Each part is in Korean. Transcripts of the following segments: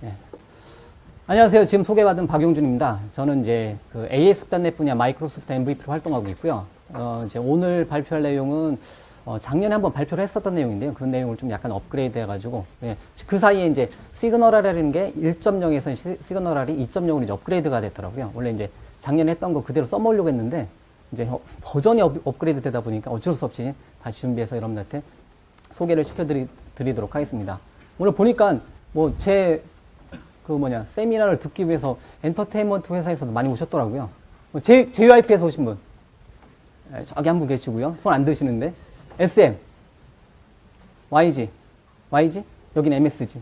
예. 안녕하세요. 지금 소개받은 박용준입니다. 저는 이제 그 ASP.NET 분야 마이크로소프트 MVP로 활동하고 있고요. 이제 오늘 발표할 내용은 작년에 한번 발표를 했었던 내용인데요. 그 내용을 좀 약간 업그레이드 해가지고, 예. 그 사이에 이제 시그널R이라는 게 1.0에서 시그널R이 2.0으로 이제 업그레이드가 됐더라고요. 원래 이제 작년에 했던 거 그대로 써먹으려고 했는데, 이제 버전이 업그레이드 되다 보니까 어쩔 수 없이 다시 준비해서 여러분들한테 소개를 시켜드리도록 하겠습니다. 오늘 보니까 뭐 세미나를 듣기 위해서 엔터테인먼트 회사에서도 많이 오셨더라고요. JYP에서 오신 분. 저기 한 분 계시고요. 손 안 드시는데. SM. YG. 여기는 MSG.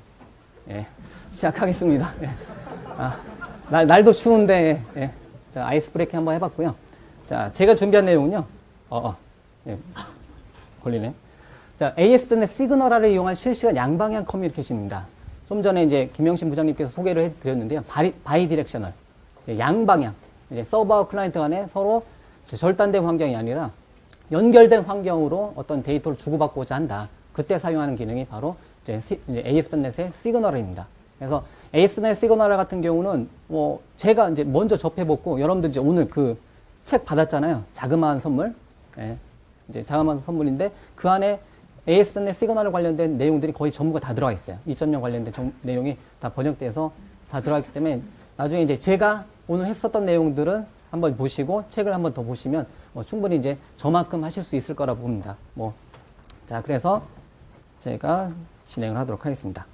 예. 시작하겠습니다. 예. 날도 추운데, 예. 자, 아이스 브레이킹 한번 해봤고요. 자, 제가 준비한 내용은요. 예. 걸리네. 자, ASP.NET 시그널R을 이용한 실시간 양방향 커뮤니케이션입니다. 좀 전에 이제 김영신 부장님께서 소개를 해드렸는데요. 바이 디렉셔널. 양방향. 이제 서버와 클라이언트 간에 서로 절단된 환경이 아니라 연결된 환경으로 어떤 데이터를 주고받고자 한다. 그때 사용하는 기능이 바로 이제 ASP.NET의 시그널입니다. 그래서 ASP.NET 시그널 같은 경우는 제가 이제 먼저 접해보고 여러분들 이제 오늘 그 책 받았잖아요. 자그마한 선물. 예. 이제 자그마한 선물인데 그 안에 ASP.NET 시그널 관련된 내용들이 거의 전부가 다 들어가 있어요. 2.0 관련된 내용이 다 번역돼서 다 들어가 있기 때문에 나중에 이제 제가 오늘 했었던 내용들은 한번 보시고 책을 한번 더 보시면 충분히 이제 저만큼 하실 수 있을 거라고 봅니다. 자, 그래서 제가 진행을 하도록 하겠습니다.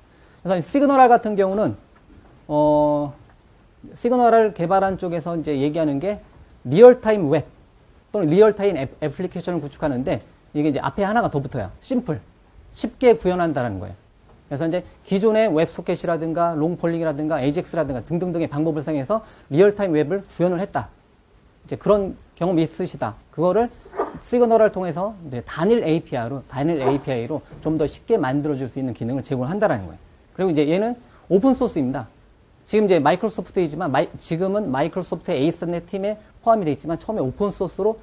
그래서 시그널R 같은 경우는 시그널R 개발한 쪽에서 이제 얘기하는 게 리얼타임 웹 또는 리얼타임 애플리케이션을 구축하는데 이게 이제 앞에 하나가 더 붙어요. 심플. 쉽게 구현한다는 거예요. 그래서 이제 기존의 웹소켓이라든가 롱폴링이라든가 AJAX라든가 등등등의 방법을 사용해서 리얼타임 웹을 구현을 했다. 이제 그런 경험이 있으시다. 그거를 시그널을 통해서 이제 단일 API로 좀 더 쉽게 만들어줄 수 있는 기능을 제공한다라는 거예요. 그리고 이제 얘는 오픈 소스입니다. 지금 이제 마이크로소프트이지만 지금은 마이크로소프트 ASP.NET 팀에 포함이 되어 있지만 처음에 오픈 소스로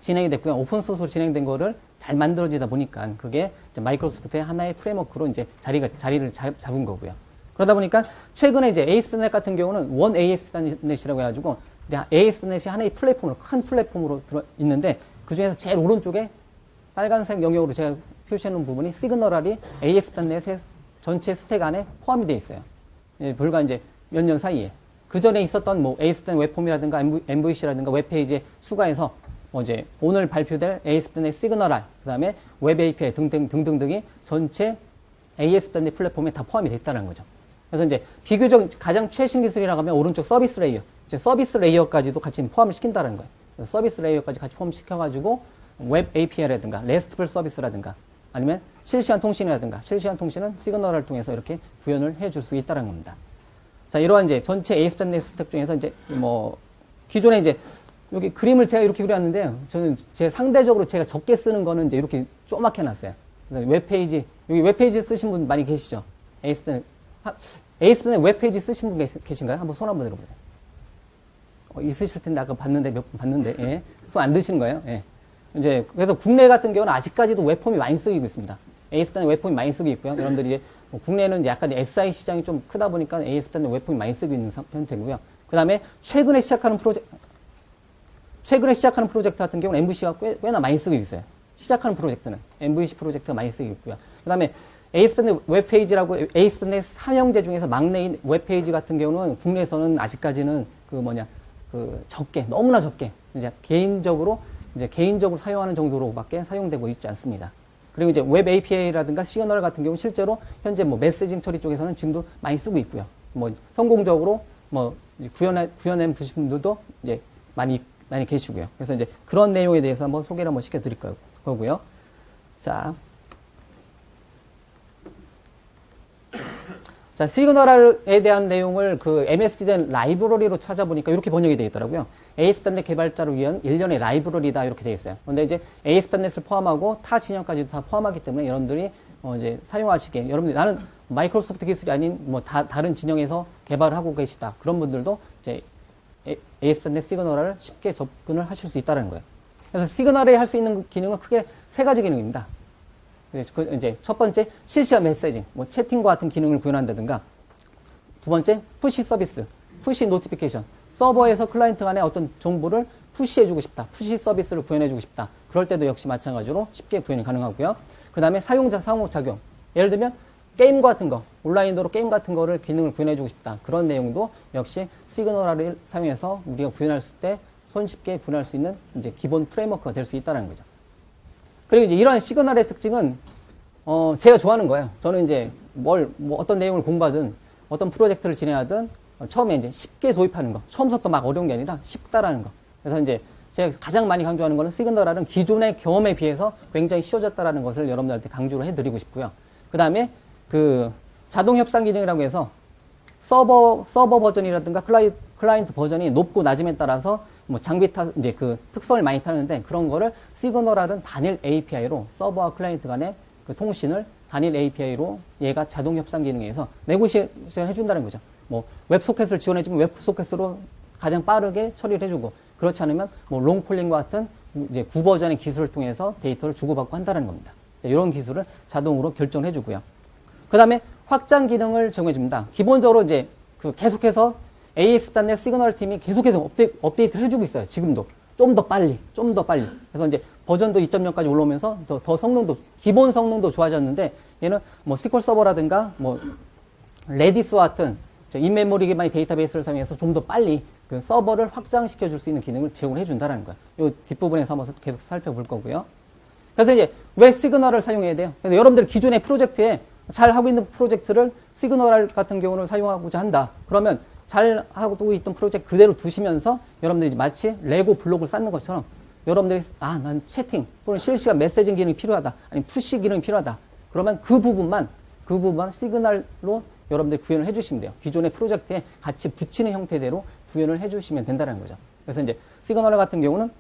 진행이 됐고요. 오픈 소스로 진행된 거를 잘 만들어지다 보니까 그게 이제 마이크로소프트의 하나의 프레임워크로 이제 자리를 잡은 거고요. 그러다 보니까 최근에 이제 ASP.NET 같은 경우는 원 ASP.NET이라고 해가지고 이제 ASP.NET이 하나의 큰 플랫폼으로 들어 있는데 그 중에서 제일 오른쪽에 빨간색 영역으로 제가 표시해 놓은 부분이 시그널R이 ASP.NET의 전체 스택 안에 포함이 되어 있어요. 불과 이제 몇 년 사이에. 그 전에 있었던 ASP.NET 웹폼이라든가 MVC라든가 웹페이지에 추가해서 이제 오늘 발표될 ASP.NET 시그널R, 그 다음에 웹 API 등등등이 전체 ASP.NET 플랫폼에 다 포함이 됐다는 거죠. 그래서 이제 비교적 가장 최신 기술이라고 하면 오른쪽 서비스 레이어, 이제 서비스 레이어까지도 같이 포함을 시킨다는 거예요. 서비스 레이어까지 같이 포함시켜가지고 웹 API라든가 RESTful 서비스라든가 아니면 실시간 통신이라든가 실시간 통신은 시그널을 통해서 이렇게 구현을 해줄 수 있다는 겁니다. 자, 이러한 이제 전체 ASP.NET 스택 중에서 이제 기존에 이제 여기 그림을 제가 이렇게 그려놨는데요. 저는 상대적으로 제가 적게 쓰는 거는 이제 이렇게 조그맣게 해놨어요. 웹페이지, 여기 웹페이지 쓰신 분 많이 계시죠? ASP.NET 웹페이지 쓰신 분 계신가요? 한번 손 한번 들어보세요. 있으실 텐데, 아까 몇 분 봤는데, 예. 손 안 드시는 거예요? 예. 이제, 그래서 국내 같은 경우는 아직까지도 웹폼이 많이 쓰이고 있습니다. ASP.NET 웹폼이 많이 쓰고 있고요. 여러분들이 이제, 국내는 이제 약간 SI 시장이 좀 크다 보니까 ASP.NET 웹폼이 많이 쓰고 있는 형태고요. 그 다음에 최근에 시작하는 프로젝트 같은 경우는 MVC가 꽤나 많이 쓰고 있어요. 시작하는 프로젝트는. MVC 프로젝트가 많이 쓰고 있고요. 그 다음에 ASP.NET 웹페이지라고 ASP.NET 삼형제 중에서 막내인 웹페이지 같은 경우는 국내에서는 아직까지는 너무나 적게, 이제 개인적으로 사용하는 정도로밖에 사용되고 있지 않습니다. 그리고 이제 웹 API라든가 시그널 같은 경우 실제로 현재 메시징 처리 쪽에서는 지금도 많이 쓰고 있고요. 성공적으로 구현해 보신 분들도 이제 많이 계시고요. 그래서 이제 그런 내용에 대해서 한번 소개를 한번 시켜드릴 거고요. 자, 시그널에 대한 내용을 그 MSD된 라이브러리로 찾아보니까 이렇게 번역이 되어 있더라고요. ASP.NET 개발자를 위한 일련의 라이브러리다 이렇게 되어 있어요. 근데 이제 ASP.NET을 포함하고 타 진영까지도 다 포함하기 때문에 여러분들이 이제 사용하시기에 여러분들이 나는 마이크로소프트 기술이 아닌 다른 진영에서 개발을 하고 계시다. 그런 분들도 이제 ASP.NET 시그널을 쉽게 접근을 하실 수 있다는 거예요. 그래서 시그널에 할 수 있는 기능은 크게 세 가지 기능입니다. 이제 첫 번째 실시간 메시징, 채팅과 같은 기능을 구현한다든가, 두 번째, 푸시 서비스, 푸시 노티피케이션. 서버에서 클라이언트 간에 어떤 정보를 푸시해주고 싶다. 푸시 서비스를 구현해주고 싶다. 그럴 때도 역시 마찬가지로 쉽게 구현이 가능하고요. 그 다음에 사용자 상호작용. 예를 들면 게임 같은 거, 온라인으로 게임 같은 거를 기능을 구현해주고 싶다. 그런 내용도 역시 시그널을 사용해서 우리가 구현할 때 손쉽게 구현할 수 있는 이제 기본 프레임워크가 될 수 있다는 거죠. 그리고 이제 이러한 시그널의 특징은 제가 좋아하는 거예요. 저는 이제 뭐 어떤 내용을 공부하든 어떤 프로젝트를 진행하든 처음에 이제 쉽게 도입하는 거. 처음부터 막 어려운 게 아니라 쉽다라는 거. 그래서 이제 제가 가장 많이 강조하는 거는 시그널은 기존의 경험에 비해서 굉장히 쉬워졌다라는 것을 여러분들한테 강조를 해드리고 싶고요. 그 다음에 그 자동 협상 기능이라고 해서 서버 버전이라든가 클라이언트 버전이 높고 낮음에 따라서 뭐 장비 이제 그 특성을 많이 타는데 그런 거를 시그널은 단일 API로 서버와 클라이언트 간의 그 통신을 단일 API로 얘가 자동 협상 기능에서 네고시에이션 해준다는 거죠. 뭐 웹소켓을 지원해주면 웹소켓으로 가장 빠르게 처리를 해주고 그렇지 않으면 뭐 롱폴링과 같은 이제 구버전의 기술을 통해서 데이터를 주고받고 한다는 겁니다. 이런 기술을 자동으로 결정을 해주고요. 그 다음에 확장 기능을 제공해줍니다. 기본적으로 이제 그 계속해서 AS.NET 시그널 팀이 계속해서 업데이트를 해주고 있어요. 지금도. 좀 더 빨리. 그래서 이제 버전도 2.0까지 올라오면서 더 성능도, 기본 성능도 좋아졌는데 얘는 뭐 SQL 서버라든가 뭐 레디스와 같은 인메모리 기반의 데이터베이스를 사용해서 좀 더 빨리 그 서버를 확장시켜 줄 수 있는 기능을 제공해 준다는 거예요. 이 뒷부분에서 한번 계속 살펴볼 거고요. 그래서 이제 왜 시그널을 사용해야 돼요? 그래서 여러분들 기존의 프로젝트에 잘 하고 있는 프로젝트를 시그널 같은 경우는 사용하고자 한다. 그러면 잘 하고 있던 프로젝트 그대로 두시면서 여러분들이 마치 레고 블록을 쌓는 것처럼 여러분들이 난 채팅 또는 실시간 메시징 기능이 필요하다. 아니면 푸시 기능이 필요하다. 그러면 그 부분만 시그널로 여러분들이 구현을 해주시면 돼요. 기존의 프로젝트에 같이 붙이는 형태대로 구현을 해주시면 된다는 거죠. 그래서 이제 시그널 같은 경우는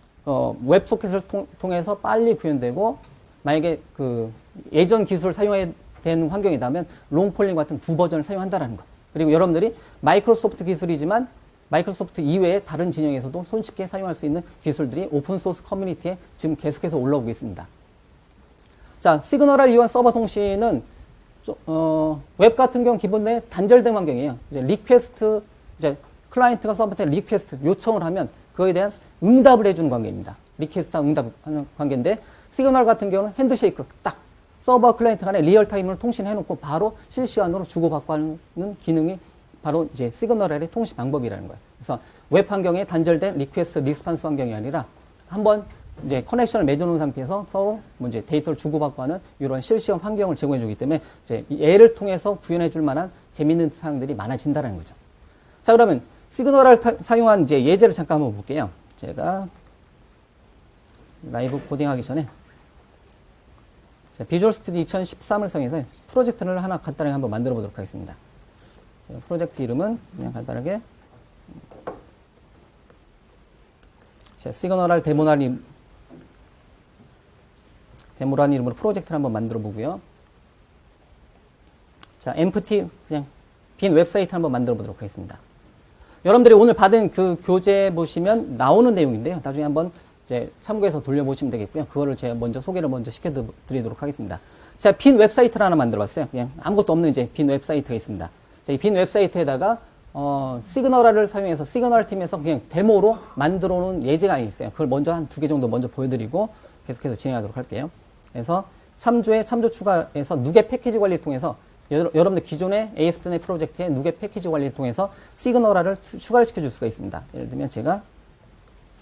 웹소켓을 통해서 빨리 구현되고 만약에 그 예전 기술을 사용해야 되는 환경이라면 롱폴링 같은 구버전을 사용한다는 거. 그리고 여러분들이 마이크로소프트 기술이지만 마이크로소프트 이외에 다른 진영에서도 손쉽게 사용할 수 있는 기술들이 오픈소스 커뮤니티에 지금 계속해서 올라오고 있습니다. 자, 시그널을 이용한 서버 통신은 웹 같은 경우 기본 내 단절된 환경이에요. 이제 리퀘스트, 이제 클라이언트가 서버한테 리퀘스트 요청을 하면 그거에 대한 응답을 해주는 관계입니다. 리퀘스트와 응답하는 관계인데 시그널 같은 경우는 핸드쉐이크 딱 서버 클라이언트 간에 리얼타임으로 통신해놓고 바로 실시간으로 주고받고 하는 기능이 바로 이제 시그널의 통신 방법이라는 거예요. 그래서 웹 환경에 단절된 리퀘스트 리스판스 환경이 아니라 한번 이제 커넥션을 맺어놓은 상태에서 서로 뭐 이제 데이터를 주고받고 하는 이런 실시간 환경을 제공해주기 때문에 이제 얘를 통해서 구현해줄 만한 재밌는 사항들이 많아진다는 거죠. 자, 그러면 시그널을 사용한 이제 예제를 잠깐 한번 볼게요. 제가 라이브 코딩하기 전에 비주얼 스튜디오 2013을 사용해서 프로젝트를 하나 간단하게 한번 만들어 보도록 하겠습니다. 제가 프로젝트 이름은 그냥 간단하게 시그널 데모라는 이름으로 프로젝트를 한번 만들어 보고요. 자, empty 그냥 빈 웹사이트 한번 만들어 보도록 하겠습니다. 여러분들이 오늘 받은 그 교재 보시면 나오는 내용인데요. 나중에 한번 이제 참고해서 돌려보시면 되겠고요. 그거를 제가 소개를 먼저 시켜드리도록 하겠습니다. 자, 빈 웹사이트를 하나 만들어 봤어요. 그냥 아무것도 없는 이제 빈 웹사이트가 있습니다. 자, 이 빈 웹사이트에다가, 시그널을 사용해서 시그널 팀에서 그냥 데모로 만들어 놓은 예제가 있어요. 그걸 먼저 한 2개 정도 먼저 보여드리고 계속해서 진행하도록 할게요. 그래서 참조 추가해서 누계 패키지 관리를 통해서 여러분들 기존의 ASP.NET 프로젝트의 누계 패키지 관리를 통해서 시그널을 추가를 시켜줄 수가 있습니다. 예를 들면 제가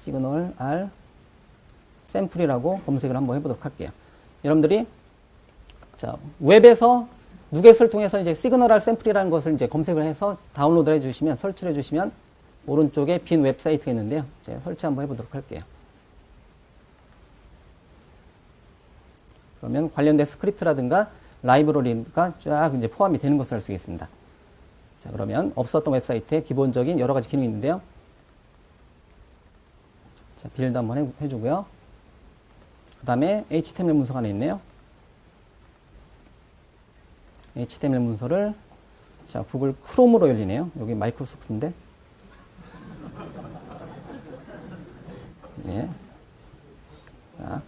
시그널 R 샘플이라고 검색을 한번 해보도록 할게요. 여러분들이 자, 웹에서 누겟을 통해서 이제 시그널 R 샘플이라는 것을 이제 검색을 해서 다운로드를 해주시면, 설치를 해주시면 오른쪽에 빈 웹사이트가 있는데요. 제가 설치 한번 해보도록 할게요. 그러면 관련된 스크립트라든가 라이브러리가 쫙 이제 포함이 되는 것을 알 수 있겠습니다. 자, 그러면 없었던 웹사이트에 기본적인 여러 가지 기능이 있는데요. 자, 빌드 한번 해주고요. 그 다음에 HTML 문서가 하나 있네요. HTML 문서를 자, 구글 크롬으로 열리네요. 여기 마이크로소프트인데. 예. 자.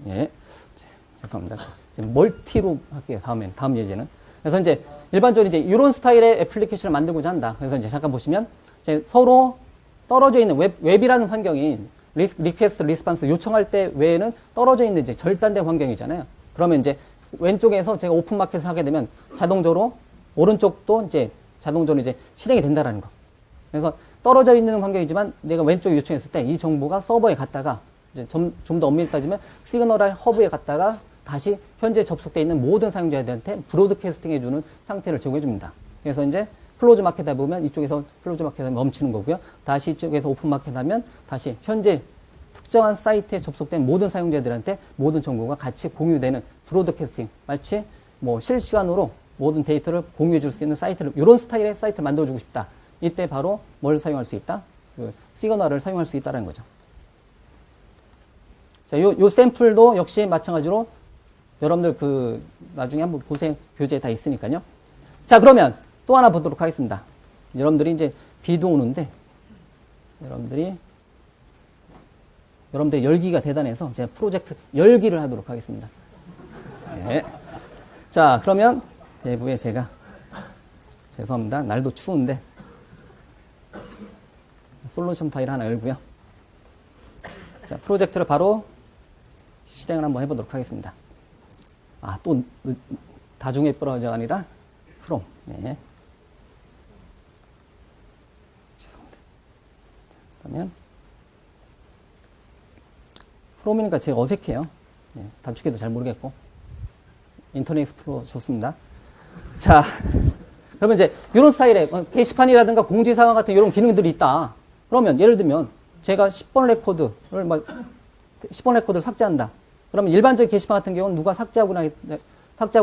예. 죄송합니다. 지금 멀티로 할게요. 다음 예제는. 그래서 이제 일반적으로 이제 이런 스타일의 애플리케이션을 만들고자 한다. 그래서 이제 잠깐 보시면 이제 서로 떨어져 있는 웹이라는 환경이 리퀘스트, 리스판스 요청할 때 외에는 떨어져 있는 이제 절단된 환경이잖아요. 그러면 이제 왼쪽에서 제가 오픈 마켓을 하게 되면 자동적으로 오른쪽도 이제 자동적으로 이제 실행이 된다라는 거. 그래서 떨어져 있는 환경이지만 내가 왼쪽에 요청했을 때 이 정보가 서버에 갔다가 이제 좀 더 엄밀히 따지면 시그널 허브에 갔다가 다시 현재 접속되어 있는 모든 사용자들한테 브로드캐스팅 해주는 상태를 제공해 줍니다. 그래서 이제 클로즈 마켓 해보면 이쪽에서 클로즈 마켓 멈추는 거고요. 다시 이쪽에서 오픈 마켓 하면 다시 현재 특정한 사이트에 접속된 모든 사용자들한테 모든 정보가 같이 공유되는 브로드캐스팅. 마치 뭐 실시간으로 모든 데이터를 공유해 줄 수 있는 사이트를, 이런 스타일의 사이트를 만들어주고 싶다. 이때 바로 뭘 사용할 수 있다? 그 시그널을 사용할 수 있다는 거죠. 자, 요 샘플도 역시 마찬가지로 여러분들 그 나중에 한번 보세요. 교재에 다 있으니까요. 자, 그러면 또 하나 보도록 하겠습니다. 여러분들이 이제 비도 오는데 여러분들의 열기가 대단해서 제가 프로젝트 열기를 하도록 하겠습니다. 네. 자, 그러면 대부에 제가 죄송합니다. 날도 추운데 솔루션 파일 하나 열고요. 자, 프로젝트를 바로 실행을 한번 해보도록 하겠습니다. 아, 또 다중에 브라우저가 아니라 크롬. 네. 죄송합니다. 자, 그러면 크롬이니까 제가 어색해요. 네, 단축키도 잘 모르겠고. 인터넷 익스플로러 좋습니다. 자, 그러면 이제 이런 스타일의 게시판이라든가 공지사항 같은 이런 기능들이 있다. 그러면 예를 들면 제가 10번 레코드를 10번 레코드를 삭제한다. 그러면 일반적인 게시판 같은 경우는 누가 삭제하고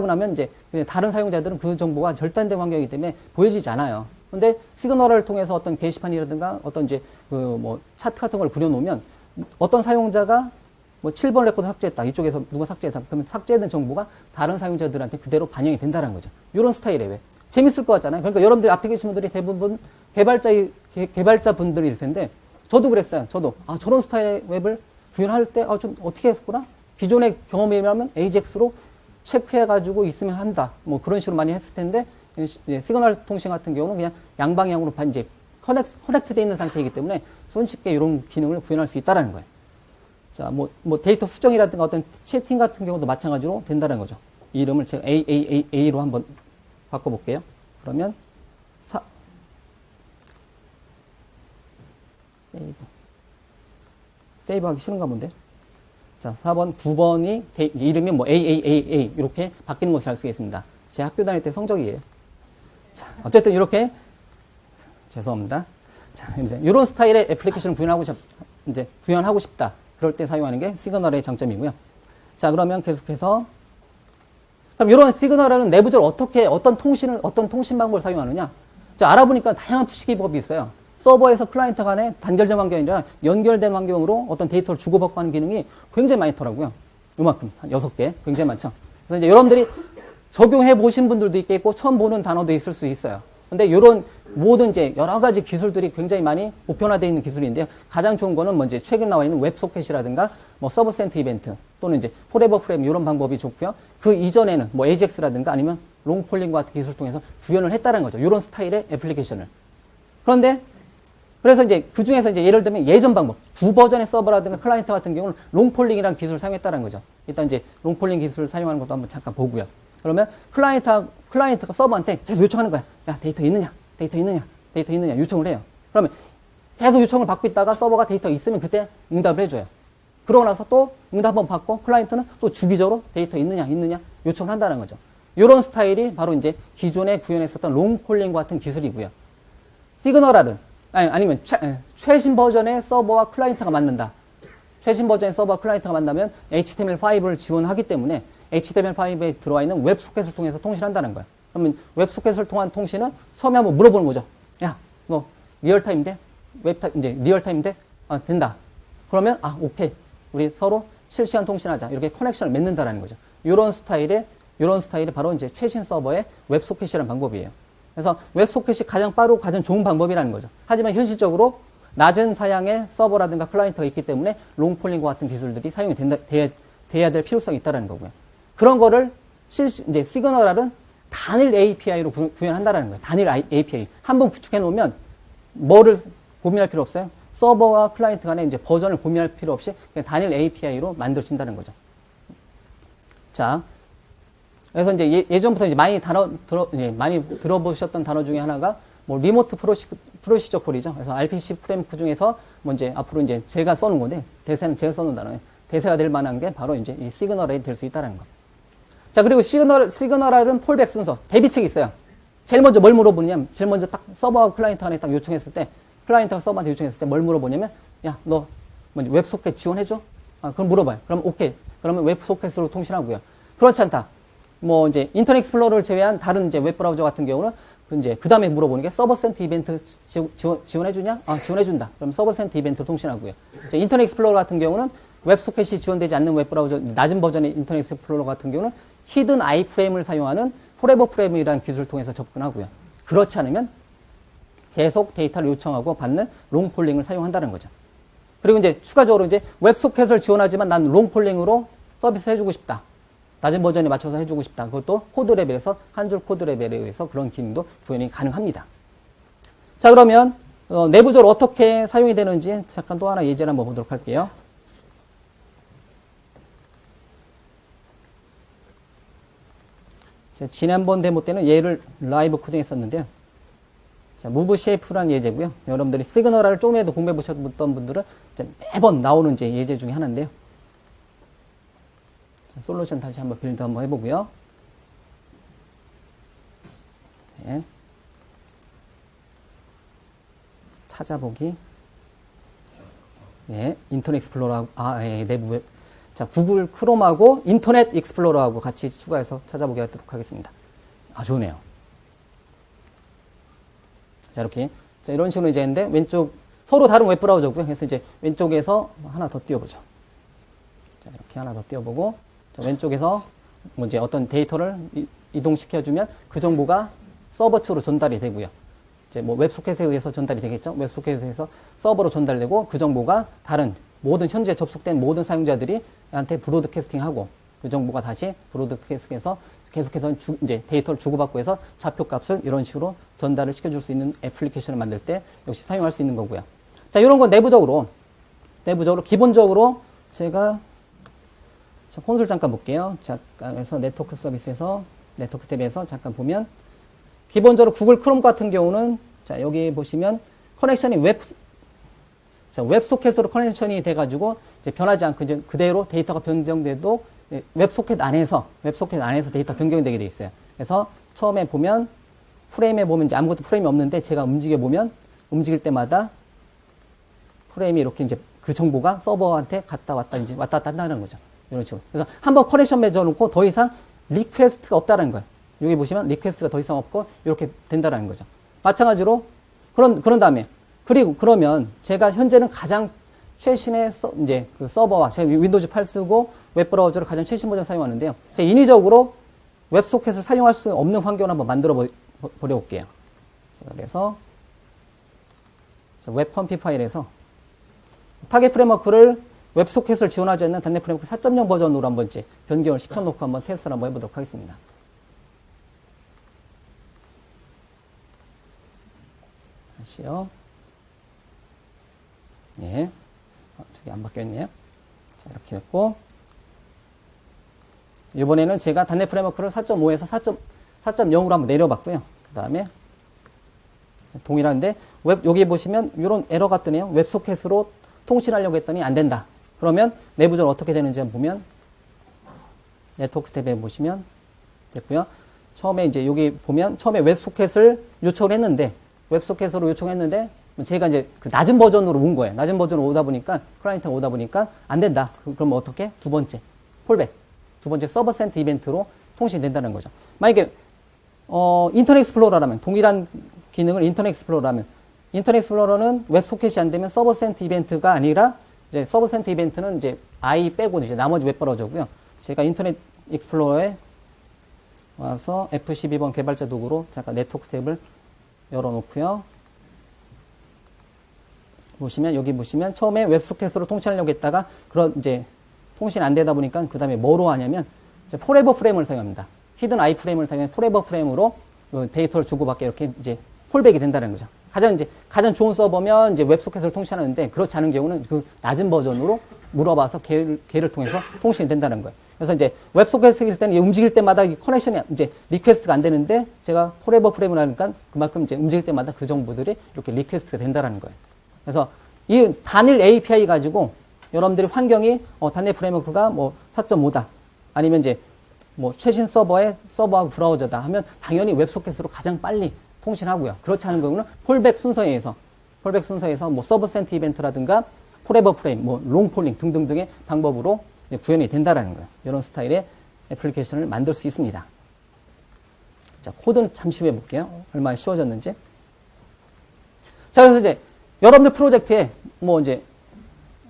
나면 이제 다른 사용자들은 그 정보가 절단된 환경이기 때문에 보여지지 않아요. 근데 시그널을 통해서 어떤 게시판이라든가 어떤 이제 그 뭐 차트 같은 걸 그려놓으면 어떤 사용자가 뭐 7번 레코드 삭제했다. 이쪽에서 누가 삭제했다. 그러면 삭제된 정보가 다른 사용자들한테 그대로 반영이 된다는 거죠. 이런 스타일의 왜 재밌을 것 같잖아요. 그러니까 여러분들 앞에 계신 분들이 대부분 개발자분들일 텐데 저도 그랬어요. 저도 저런 스타일의 웹을 구현할 때 좀 어떻게 했었구나. 기존의 경험이라면 AJAX로 체크해가지고 있으면 한다. 뭐 그런 식으로 많이 했을 텐데 시그널 통신 같은 경우는 그냥 양방향으로 이제 커넥트되어 있는 상태이기 때문에 손쉽게 이런 기능을 구현할 수 있다는 거예요. 자, 뭐 데이터 수정이라든가 어떤 채팅 같은 경우도 마찬가지로 된다는 거죠. 이 이름을 제가 AAAA로 한번 바꿔볼게요. 그러면 세이브 하기 싫은가 본데. 자, 4번, 9번이 이름이 뭐 AAAA 이렇게 바뀌는 것을 알 수가 있습니다. 제 학교 다닐 때 성적이에요. 자, 어쨌든 이렇게 죄송합니다. 자, 이제 이런 스타일의 애플리케이션을 구현하고 싶다. 그럴 때 사용하는 게 시그널의 장점이고요. 자, 그러면 계속해서 그럼 이런 시그널은 내부적으로 어떤 통신 방법을 사용하느냐? 자, 알아보니까 다양한 푸시기법이 있어요. 서버에서 클라이언트 간에 단절된 환경이 아니라 연결된 환경으로 어떤 데이터를 주고받고 하는 기능이 굉장히 많더라고요. 요만큼, 한 6개. 굉장히 많죠. 그래서 이제 여러분들이 적용해 보신 분들도 있겠고, 처음 보는 단어도 있을 수 있어요. 근데 이런 모든 이제 여러 가지 기술들이 굉장히 많이 보편화되어 있는 기술인데요. 가장 좋은 거는 뭐 이제 최근 나와 있는 웹소켓이라든가 뭐 서브센트 이벤트 또는 이제 포레버 프레임 이런 방법이 좋고요. 그 이전에는 뭐 AJAX라든가 아니면 롱폴링 같은 기술을 통해서 구현을 했다는 거죠. 이런 스타일의 애플리케이션을. 그런데 그래서 이제 그 중에서 이제 예를 들면 예전 방법, 2버전의 서버라든가 클라이언트 같은 경우는 롱폴링이라는 기술을 사용했다는 거죠. 일단 이제 롱폴링 기술을 사용하는 것도 한번 잠깐 보고요. 그러면 클라이언트가 서버한테 계속 요청하는 거야. 야, 데이터 있느냐? 요청을 해요. 그러면 계속 요청을 받고 있다가 서버가 데이터 있으면 그때 응답을 해줘요. 그러고 나서 또 응답 한번 받고 클라이언트는 또 주기적으로 데이터 있느냐 요청을 한다는 거죠. 이런 스타일이 바로 이제 기존에 구현했었던 롱폴링과 같은 기술이고요. 시그널은 아니면 최신 버전의 서버와 클라이언트가 맞는다. 최신 버전의 서버와 클라이언트가 만나면 HTML5를 지원하기 때문에 HTML5에 들어와 있는 웹소켓을 통해서 통신한다는 거야. 그러면 웹소켓을 통한 통신은 처음에 한번 물어보는 거죠. 야, 너 리얼타임인데? 이제 리얼타임인데? 된다. 그러면 오케이. 우리 서로 실시간 통신하자. 이렇게 커넥션을 맺는다라는 거죠. 이런 스타일이 바로 이제 최신 서버의 웹소켓이라는 방법이에요. 그래서 웹소켓이 가장 빠르고 가장 좋은 방법이라는 거죠. 하지만 현실적으로 낮은 사양의 서버라든가 클라이언트가 있기 때문에 롱폴링과 같은 기술들이 사용이 돼야 될 필요성이 있다는 거고요. 그런 거를 이제 시그널은 단일 API로 구현한다라는 거예요. 단일 API. 한번 구축해 놓으면 뭐를 고민할 필요 없어요. 서버와 클라이언트 간에 이제 버전을 고민할 필요 없이 그냥 단일 API로 만들어진다는 거죠. 자, 그래서 이제 예전부터 이제 많이 들어보셨던 단어 중에 하나가 뭐 리모트 프로시저 콜이죠. 그래서 RPC 프레임크 중에서 뭐 이제 앞으로 이제 제가 써놓은 건데 대세는 제가 써놓은 단어예요. 대세가 될 만한 게 바로 이제 이 시그널이 될 수 있다는 거. 자, 그리고 시그널은 폴백 순서, 대비책이 있어요. 제일 먼저 뭘 물어보냐면, 제일 먼저 딱 서버하고 클라이언트 간에 딱 요청했을 때, 클라이언트가 서버한테 요청했을 때 뭘 물어보냐면, 야, 너 웹소켓 지원해줘? 그럼 물어봐요. 그럼 오케이. 그러면 웹소켓으로 통신하고요. 그렇지 않다. 뭐 이제 인터넷 익스플로러를 제외한 다른 이제 웹브라우저 같은 경우는 그 다음에 물어보는 게 서버 센트 이벤트 지원해주냐? 지원해준다. 그럼 서버 센트 이벤트 통신하고요. 이제 인터넷 익스플로러 같은 경우는 웹소켓이 지원되지 않는 웹브라우저, 낮은 버전의 인터넷 익스플로러 같은 경우는 히든 아이프레임을 사용하는 포레버 프레임이라는 기술을 통해서 접근하고요. 그렇지 않으면 계속 데이터를 요청하고 받는 롱폴링을 사용한다는 거죠. 그리고 이제 추가적으로 이제 웹소켓을 지원하지만 난 롱폴링으로 서비스 해주고 싶다. 낮은 버전에 맞춰서 해주고 싶다. 그것도 코드 레벨에서, 한 줄 코드 레벨에 의해서 그런 기능도 구현이 가능합니다. 자, 그러면 내부적으로 어떻게 사용이 되는지 잠깐 또 하나 예제를 한번 보도록 할게요. 지난번 데모 때는 얘를 라이브 코딩 했었는데요. 자, 무브 쉐이프라는 예제고요. 여러분들이 시그널을 조금이라도 공부해 보셨던 분들은 매번 나오는 이제 예제 중에 하나인데요. 자, 솔루션 다시 한번 빌드 한번 해보고요. 네. 찾아보기. 네, 인터넷 익스플로러하고, 내부 웹. 자, 구글 크롬하고 인터넷 익스플로러하고 같이 추가해서 찾아보게 하도록 하겠습니다. 좋네요. 자, 이렇게. 자, 이런 식으로 이제 했는데, 왼쪽, 서로 다른 웹브라우저고요. 그래서 이제 왼쪽에서 하나 더 띄워보죠. 자, 이렇게 하나 더 띄워보고, 자, 왼쪽에서 뭐 이제 어떤 데이터를 이동시켜주면 그 정보가 서버 측으로 전달이 되고요. 이제 뭐 웹소켓에 의해서 전달이 되겠죠. 웹소켓에 의해서 서버로 전달되고 그 정보가 다른 모든 현재 접속된 모든 사용자들이 한테 브로드캐스팅하고 그 정보가 다시 브로드캐스팅해서 계속해서 이제 데이터를 주고받고 해서 좌표값을 이런 식으로 전달을 시켜줄 수 있는 애플리케이션을 만들 때 역시 사용할 수 있는 거고요. 자, 이런 건 내부적으로 기본적으로 제가 콘솔 잠깐 볼게요. 잠깐 해서 네트워크 서비스에서 네트워크 탭에서 잠깐 보면 기본적으로 구글 크롬 같은 경우는 자, 여기 보시면 커넥션이 웹소켓으로 커넥션이 돼가지고 이제 변하지 않고 이제 그대로 데이터가 변경돼도 웹소켓 안에서 데이터 변경이 되게 돼 있어요. 그래서 처음에 보면 프레임에 보면 이제 아무것도 프레임이 없는데 제가 움직일 때마다 프레임이 이렇게 이제 그 정보가 서버한테 갔다 왔다 갔다 한다는 거죠. 이런 식으로. 그래서 한번 커넥션 맺어놓고 더 이상 리퀘스트가 없다는 거예요. 여기 보시면 리퀘스트가 더 이상 없고 이렇게 된다는 거죠. 마찬가지로 그런 다음에 그러면 제가 현재는 가장 최신의 이제 그 서버와 제가 윈도우즈 8 쓰고 웹브라우저를 가장 최신 버전 사용하는데요. 제가 인위적으로 웹소켓을 사용할 수 없는 환경을 한번 만들어 보려 볼게요. 제가 그래서 웹펌피 파일에서 타겟 프레임워크를 웹소켓을 지원하지 않는 .NET 프레임워크 4.0 버전으로 한번 이제 변경을 시켜놓고 한번 테스트를 한번 해보도록 하겠습니다. 다시요. 예. 저기 안 바뀌었네요. 자, 이렇게 했고. 이번에는 제가 .NET 프레임워크를 4.5에서 4.0으로 한번 내려봤고요. 그 다음에 동일한데 여기 보시면 이런 에러가 뜨네요. 웹소켓으로 통신하려고 했더니 안 된다. 그러면 내부적으로 어떻게 되는지 한번 보면 네트워크 탭에 보시면 됐고요. 처음에 이제 여기 보면 처음에 웹소켓을 요청을 했는데 웹소켓으로 요청했는데 제가 이제 그 낮은 버전으로 온 거예요. 낮은 버전으로 오다 보니까 클라이언트가 오다 보니까 안 된다. 그럼 어떻게? 두 번째 폴백, 두 번째 서버 센트 이벤트로 통신된다는 거죠. 만약에 인터넷 익스플로러라면 동일한 기능을 인터넷 익스플로러라면 인터넷 익스플로러는 웹소켓이 안 되면 서버 센트 이벤트가 아니라 이제 서버 센트 이벤트는 이제 i 빼고 이제 나머지 웹브라우저고요. 제가 인터넷 익스플로러에 와서 F12번 개발자 도구로 잠깐 네트워크 탭을 열어놓고요. 보시면 여기 보시면 처음에 웹소켓으로 통신하려고 했다가 그런 이제 통신 안 되다 보니까 그 다음에 뭐로 하냐면 이제 포레버 프레임을 사용합니다. 히든 아이프레임을 사용해 포레버 프레임으로 데이터를 주고받게 이렇게 이제 폴백이 된다는 거죠. 가장 좋은 서버면 이제 웹소켓을 통신하는데 그렇지 않은 경우는 그 낮은 버전으로 물어봐서 걔를 통해서 통신이 된다는 거예요. 그래서 이제 웹소켓일 때는 움직일 때마다 커넥션이 이제 리퀘스트가 안 되는데 제가 포레버 프레임을 하니까 그만큼 이제 움직일 때마다 그 정보들이 이렇게 리퀘스트가 된다는 거예요. 그래서 이 단일 API 가지고 여러분들이 환경이 단일 프레임워크가 뭐 4.5다 아니면 이제 뭐 최신 서버하고 브라우저다 하면 당연히 웹소켓으로 가장 빨리 통신하고요. 그렇지 않은 경우는 폴백 순서에서 뭐 서버 센트 이벤트라든가 포레버 프레임, 뭐 롱폴링 등등등의 방법으로 구현이 된다라는 거예요. 이런 스타일의 애플리케이션을 만들 수 있습니다. 자, 코드는 잠시 후에 볼게요. 얼마나 쉬워졌는지. 자, 그래서 이제 여러분들 프로젝트에 뭐 이제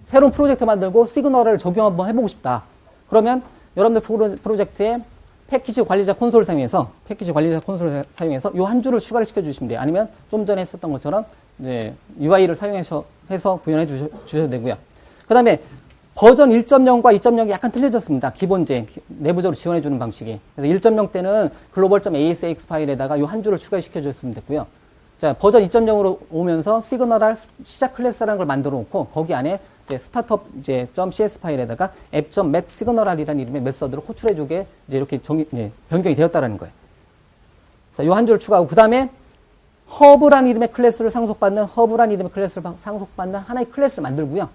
새로운 프로젝트 만들고 시그널을 적용 한번 해보고 싶다. 그러면 여러분들 프로젝트에 패키지 관리자 콘솔을 사용해서 이 한 줄을 추가를 시켜주시면 돼요. 아니면 좀 전에 했었던 것처럼 이제 UI를 사용해서 구현해 주셔도 되고요. 그 다음에 버전 1.0과 2.0이 약간 틀려졌습니다. 기본제, 내부적으로 지원해주는 방식이. 그래서 1.0 때는 global.asx 파일에다가 이 한 줄을 추가시켜 줬으면 됐고요. 자, 버전 2.0으로 오면서 시그널 시작 클래스라는 걸 만들어 놓고 거기 안에 이제 스타트업 .cs 파일에다가 app.map 시그널이라는 이름의 메서드를 호출해주게 이제 이렇게 변경이 되었다라는 거예요. 자, 이 한 줄을 추가하고 그 다음에 허브란 이름의 클래스를 상속받는 하나의 클래스를 만들고요.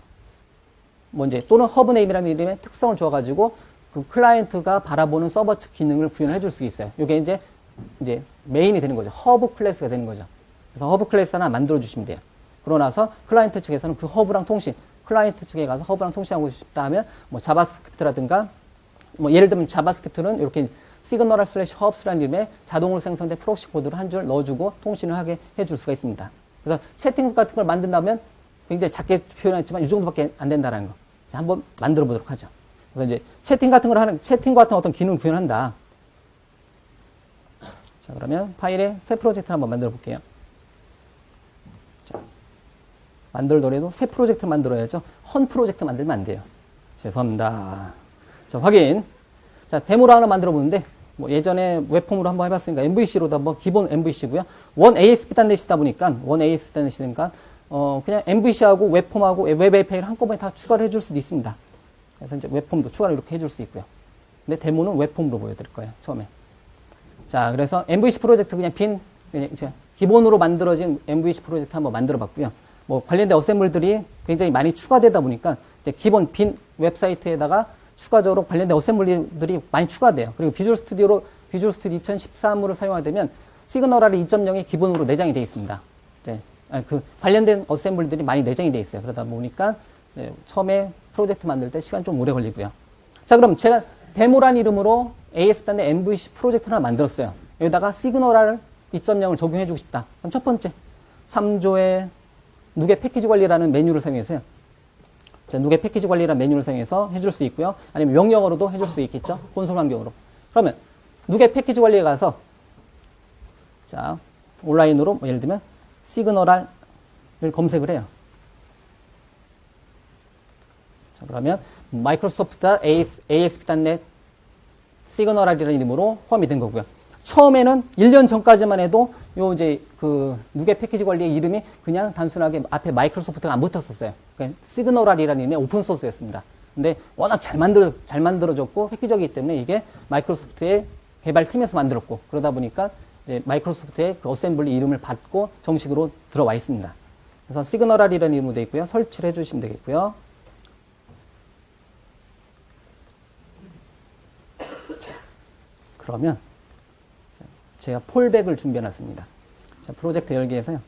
뭐 이제 또는 허브 네임이라는 이름의 특성을 주어가지고 그 클라이언트가 바라보는 서버 측 기능을 구현해 줄 수 있어요. 이게 이제 메인이 되는 거죠. 허브 클래스가 되는 거죠. 그래서 허브 클래스 하나 만들어 주시면 돼요. 그러고 나서 클라이언트 측에서는 그 허브랑 클라이언트 측에 가서 허브랑 통신하고 싶다 하면 뭐 자바스크립트라든가 뭐 예를 들면 자바스크립트는 이렇게 시그널 /hubs라는 이름의 자동으로 생성된 프록시 코드를 한 줄 넣어주고 통신을 하게 해줄 수가 있습니다. 그래서 채팅 같은 걸 만든다면 굉장히 작게 표현했지만 이 정도밖에 안 된다는 거. 자, 한번 만들어 보도록 하죠. 그래서 이제 채팅 같은 어떤 기능을 구현한다. 자, 그러면 파일에 새 프로젝트를 한번 만들어 볼게요. 자, 만들더라도 새 프로젝트를 만들어야죠. 헌 프로젝트 만들면 안 돼요. 죄송합니다. 자, 확인. 자, 데모로 하나 만들어 보는데, 뭐 예전에 웹폼으로 한번 해봤으니까 MVC로도 한번 기본 MVC고요. 원 ASP.NET이다 보니까, 그냥 MVC하고 웹폼하고 웹 API를 한꺼번에 다 추가를 해줄 수도 있습니다. 그래서 이제 웹폼도 추가를 이렇게 해줄 수 있고요. 근데 데모는 웹폼으로 보여드릴 거예요, 처음에. 자, 그래서 MVC 프로젝트 그냥 기본으로 만들어진 MVC 프로젝트 한번 만들어 봤고요. 뭐 관련된 어셈블들이 굉장히 많이 추가되다 보니까 이제 기본 빈 웹사이트에다가 추가적으로 관련된 어셈블들이 많이 추가돼요. 그리고 비주얼 스튜디오 2013을 사용하게 되면 시그널R이 2.0이 기본으로 내장이 되어 있습니다. 이제 그 관련된 어셈블들이 많이 내장이 되어 있어요. 그러다 보니까 처음에 프로젝트 만들 때 시간 좀 오래 걸리고요. 자, 그럼 제가 데모란 이름으로 ASP.NET MVC 프로젝트를 하나 만들었어요. 여기다가 시그널R 2.0을 적용해주고 싶다. 그럼 첫 번째, 참조의 누게 패키지 관리라는 메뉴를 사용해서요. 자, 누게 패키지 관리라는 메뉴를 사용해서 해줄 수 있고요. 아니면 명령어로도 해줄 수 있겠죠. 콘솔 환경으로. 그러면 누게 패키지 관리에 가서 자, 온라인으로 뭐 예를 들면 시그널R을 검색을 해요. 자, 그러면 마이크로소프트 ASP.NET 시그널R이라는 이름으로 포함이 된 거고요. 처음에는 1년 전까지만 해도 요 이제 그 누게 패키지 관리의 이름이 그냥 단순하게 앞에 마이크로소프트가 안 붙었었어요. 그러니까 시그널R이라는 이름의 오픈 소스였습니다. 근데 워낙 잘 만들어졌고 획기적이기 때문에 이게 마이크로소프트의 개발팀에서 만들었고 그러다 보니까 이제 마이크로소프트의 그 어셈블리 이름을 받고 정식으로 들어와 있습니다. 그래서 시그널R이라는 이름으로 되어 있고요. 설치를 해주시면 되겠고요. 자, 그러면 제가 폴백을 준비해 놨습니다. 자, 프로젝트 열기 해서요.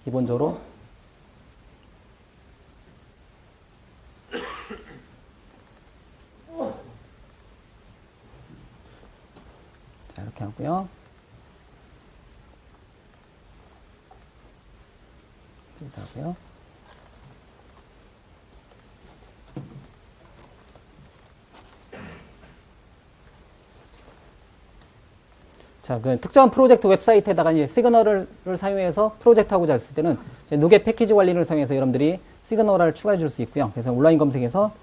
기본적으로 자, 이렇게 하고요. 이렇게 하고요. 자, 그 특정한 프로젝트 웹사이트에다가 이제 시그널을 사용해서 프로젝트 하고자 했을 때는 누게 패키지 관리를 사용해서 여러분들이 시그널을 추가해 줄 수 있고요. 그래서 온라인 검색에서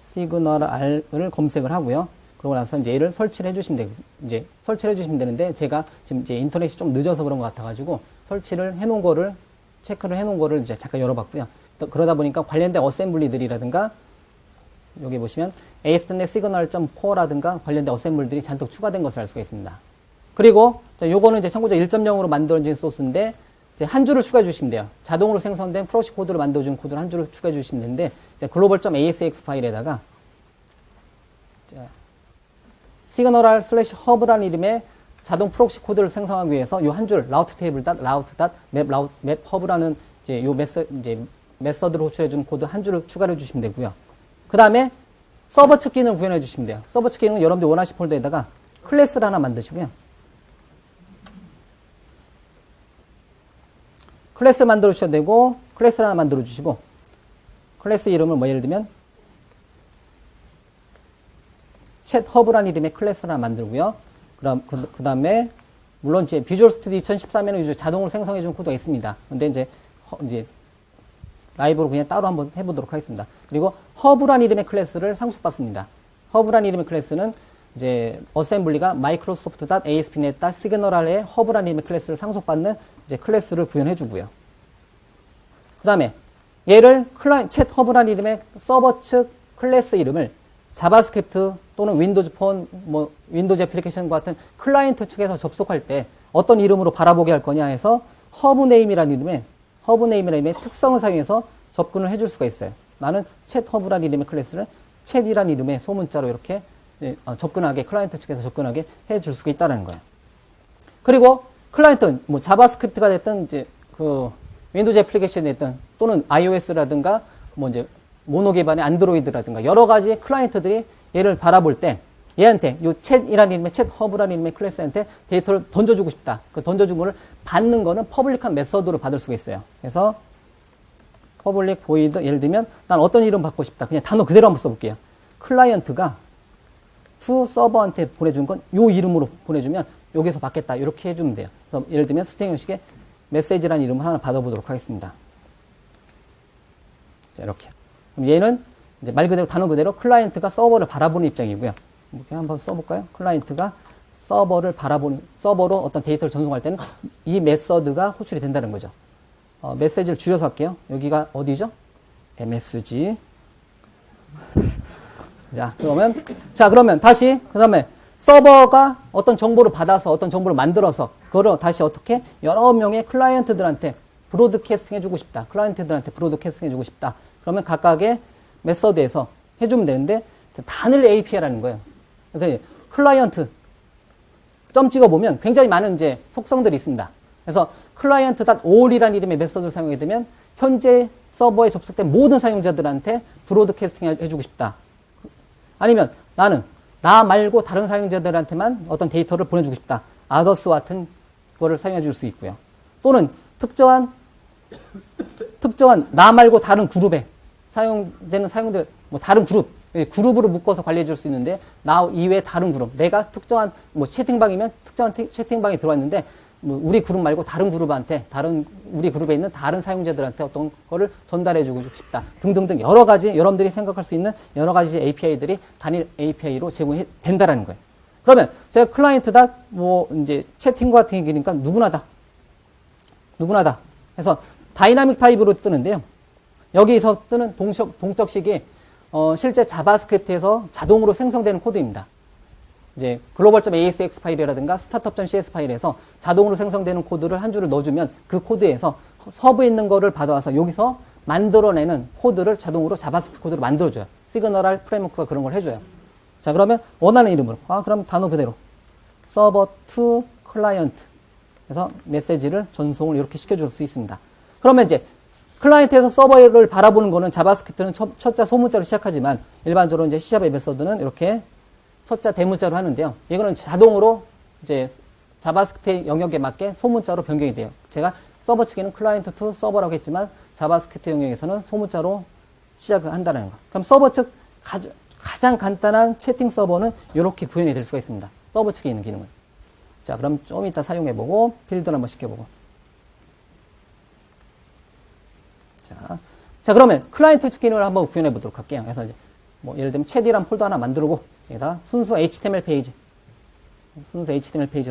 시그널R을 검색을 하고요. 그러고 나서 이제 얘를 설치를 해주시면 이제 설치를 해주시면 되는데, 제가 지금 이제 인터넷이 좀 늦어서 그런 것 같아가지고, 설치를 해놓은 거를, 체크를 해놓은 거를 이제 잠깐 열어봤고요. 또 그러다 보니까 관련된 어셈블리들이라든가, 여기 보시면 ASP.NET 시그널.4라든가 관련된 어셈블리들이 잔뜩 추가된 것을 알 수가 있습니다. 그리고, 자, 요거는 이제 참고적 1.0으로 만들어진 소스인데, 이제 한 줄을 추가해 주시면 돼요. 자동으로 생성된 프로시 코드를 만들어준 코드를 한 줄을 추가해 주시면 되는데, 이제 global.asx 파일에다가, 시그널 슬래시 허브라는 이름의 자동 프록시 코드를 생성하기 위해서 이 한 줄, 라우트 테이블 맵 허브라는 이제 요 메서드를 호출해준 코드 한 줄을 추가해 주시면 되고요. 그 다음에 서버 측 기능을 구현해 주시면 돼요. 서버 측 기능은 여러분들 원하시는 폴더에다가 클래스를 하나 만드시고요. 클래스 만들어 주셔도 되고, 클래스를 하나 만들어 주시고, 클래스 이름을 뭐 예를 들면, 챗 허브라는 이름의 클래스를 하나 만들고요. 그 다음에, 물론 이제 비주얼 스튜디오 2013에는 이제 자동으로 생성해 준 코드가 있습니다. 근데 이제, 라이브로 그냥 따로 한번 해보도록 하겠습니다. 그리고 허브라는 이름의 클래스를 상속받습니다. 허브라는 이름의 클래스는 이제 어셈블리가 microsoft.asp.NET.signal의 허브라는 이름의 클래스를 상속받는 이제 클래스를 구현해 주고요. 그 다음에 얘를 챗 허브라는 이름의 서버 측 클래스 이름을 자바스크립트 또는 윈도우즈 폰, 윈도우즈 애플리케이션과 같은 클라이언트 측에서 접속할 때 어떤 이름으로 바라보게 할 거냐 해서 허브네임이라는 이름의 특성을 사용해서 접근을 해줄 수가 있어요. 나는 챗 허브라는 이름의 클래스를 챗이라는 이름의 소문자로 이렇게 클라이언트 측에서 접근하게 해줄 수가 있다는 거예요. 그리고 클라이언트, 자바스크립트가 됐든, 이제, 윈도우즈 애플리케이션이 됐든, 또는 iOS라든가, 이제, 모노 기반의 안드로이드라든가, 여러 가지 클라이언트들이 얘를 바라볼 때, 얘한테, 요 챗이라는 이름의, 챗 허브라는 이름의 클래스한테 데이터를 던져주고 싶다. 그 던져준 거를 받는 거는 퍼블릭한 메서드로 받을 수가 있어요. 그래서, 퍼블릭 보이드, 예를 들면, 난 어떤 이름 받고 싶다. 그냥 단어 그대로 한번 써볼게요. 클라이언트가 to 서버한테 보내준 건 요 이름으로 보내주면 여기서 받겠다. 이렇게 해주면 돼요. 그래서 예를 들면 스트링 형식의 메시지라는 이름을 하나 받아보도록 하겠습니다. 자, 이렇게. 그럼 얘는 이제 말 그대로 단어 그대로 클라이언트가 서버를 바라보는 입장이고요. 이렇게 한번 써볼까요? 클라이언트가 서버로 어떤 데이터를 전송할 때는 이 메서드가 호출이 된다는 거죠. 메시지를 줄여서 할게요. 여기가 어디죠? MSG. 그러면 다시, 그 다음에 서버가 어떤 정보를 받아서 어떤 정보를 만들어서 그거를 다시 어떻게 여러 명의 클라이언트들한테 브로드캐스팅 해주고 싶다. 그러면 각각의 메서드에서 해주면 되는데 단일 API라는 거예요. 그래서 클라이언트 점 찍어보면 굉장히 많은 이제 속성들이 있습니다. 그래서 클라이언트.all이라는 이름의 메서드를 사용하게 되면 현재 서버에 접속된 모든 사용자들한테 브로드캐스팅 해주고 싶다. 아니면 나 말고 다른 사용자들한테만 어떤 데이터를 보내주고 싶다. others와 같은 거를 사용해 줄 수 있고요. 또는 특정한 나 말고 다른 그룹에 사용되는 사용자들, 다른 그룹으로 묶어서 관리해 줄 수 있는데, 나 이외에 다른 그룹, 내가 특정한, 채팅방이면 특정한 채팅방에 들어왔는데, 우리 그룹 말고 다른 우리 그룹에 있는 다른 사용자들한테 어떤 거를 전달해주고 싶다. 등등등 여러 가지, 여러분들이 생각할 수 있는 여러 가지 API들이 단일 API로 제공이 된다라는 거예요. 그러면 제가 클라이언트다, 이제 채팅과 같은 얘기니까 누구나다. 그래서 다이나믹 타입으로 뜨는데요. 여기서 뜨는 동적식이, 실제 자바스크립트에서 자동으로 생성되는 코드입니다. 이제 global.asx 파일이라든가 startup.cs 파일에서 자동으로 생성되는 코드를 한 줄을 넣어주면 그 코드에서 서브에 있는 거를 받아와서 여기서 만들어내는 코드를 자동으로 자바스크립트 코드로 만들어줘요. 시그널 프레임워크가 그런 걸 해줘요. 자, 그러면 원하는 이름으로. 그럼 단어 그대로. server to client. 그래서 메시지를 전송을 이렇게 시켜줄 수 있습니다. 그러면 이제 클라이언트에서 서버를 바라보는 거는 자바스크립트는 첫자 소문자로 시작하지만 일반적으로 이제 C샵의 메서드는 이렇게 첫자 대문자로 하는데요. 이거는 자동으로 이제 자바스크립트 영역에 맞게 소문자로 변경이 돼요. 제가 서버 측에는 클라이언트 투 서버라고 했지만 자바스크립트 영역에서는 소문자로 시작을 한다는 거. 그럼 서버 측 가장 간단한 채팅 서버는 이렇게 구현이 될 수가 있습니다. 서버 측에 있는 기능은. 자, 그럼 좀 이따 사용해보고 빌드를 한번 시켜보고. 자, 그러면 클라이언트 측 기능을 한번 구현해보도록 할게요. 그래서 이제 뭐 예를 들면 chat이란 폴더 하나 만들고 여기다 순수 HTML 페이지를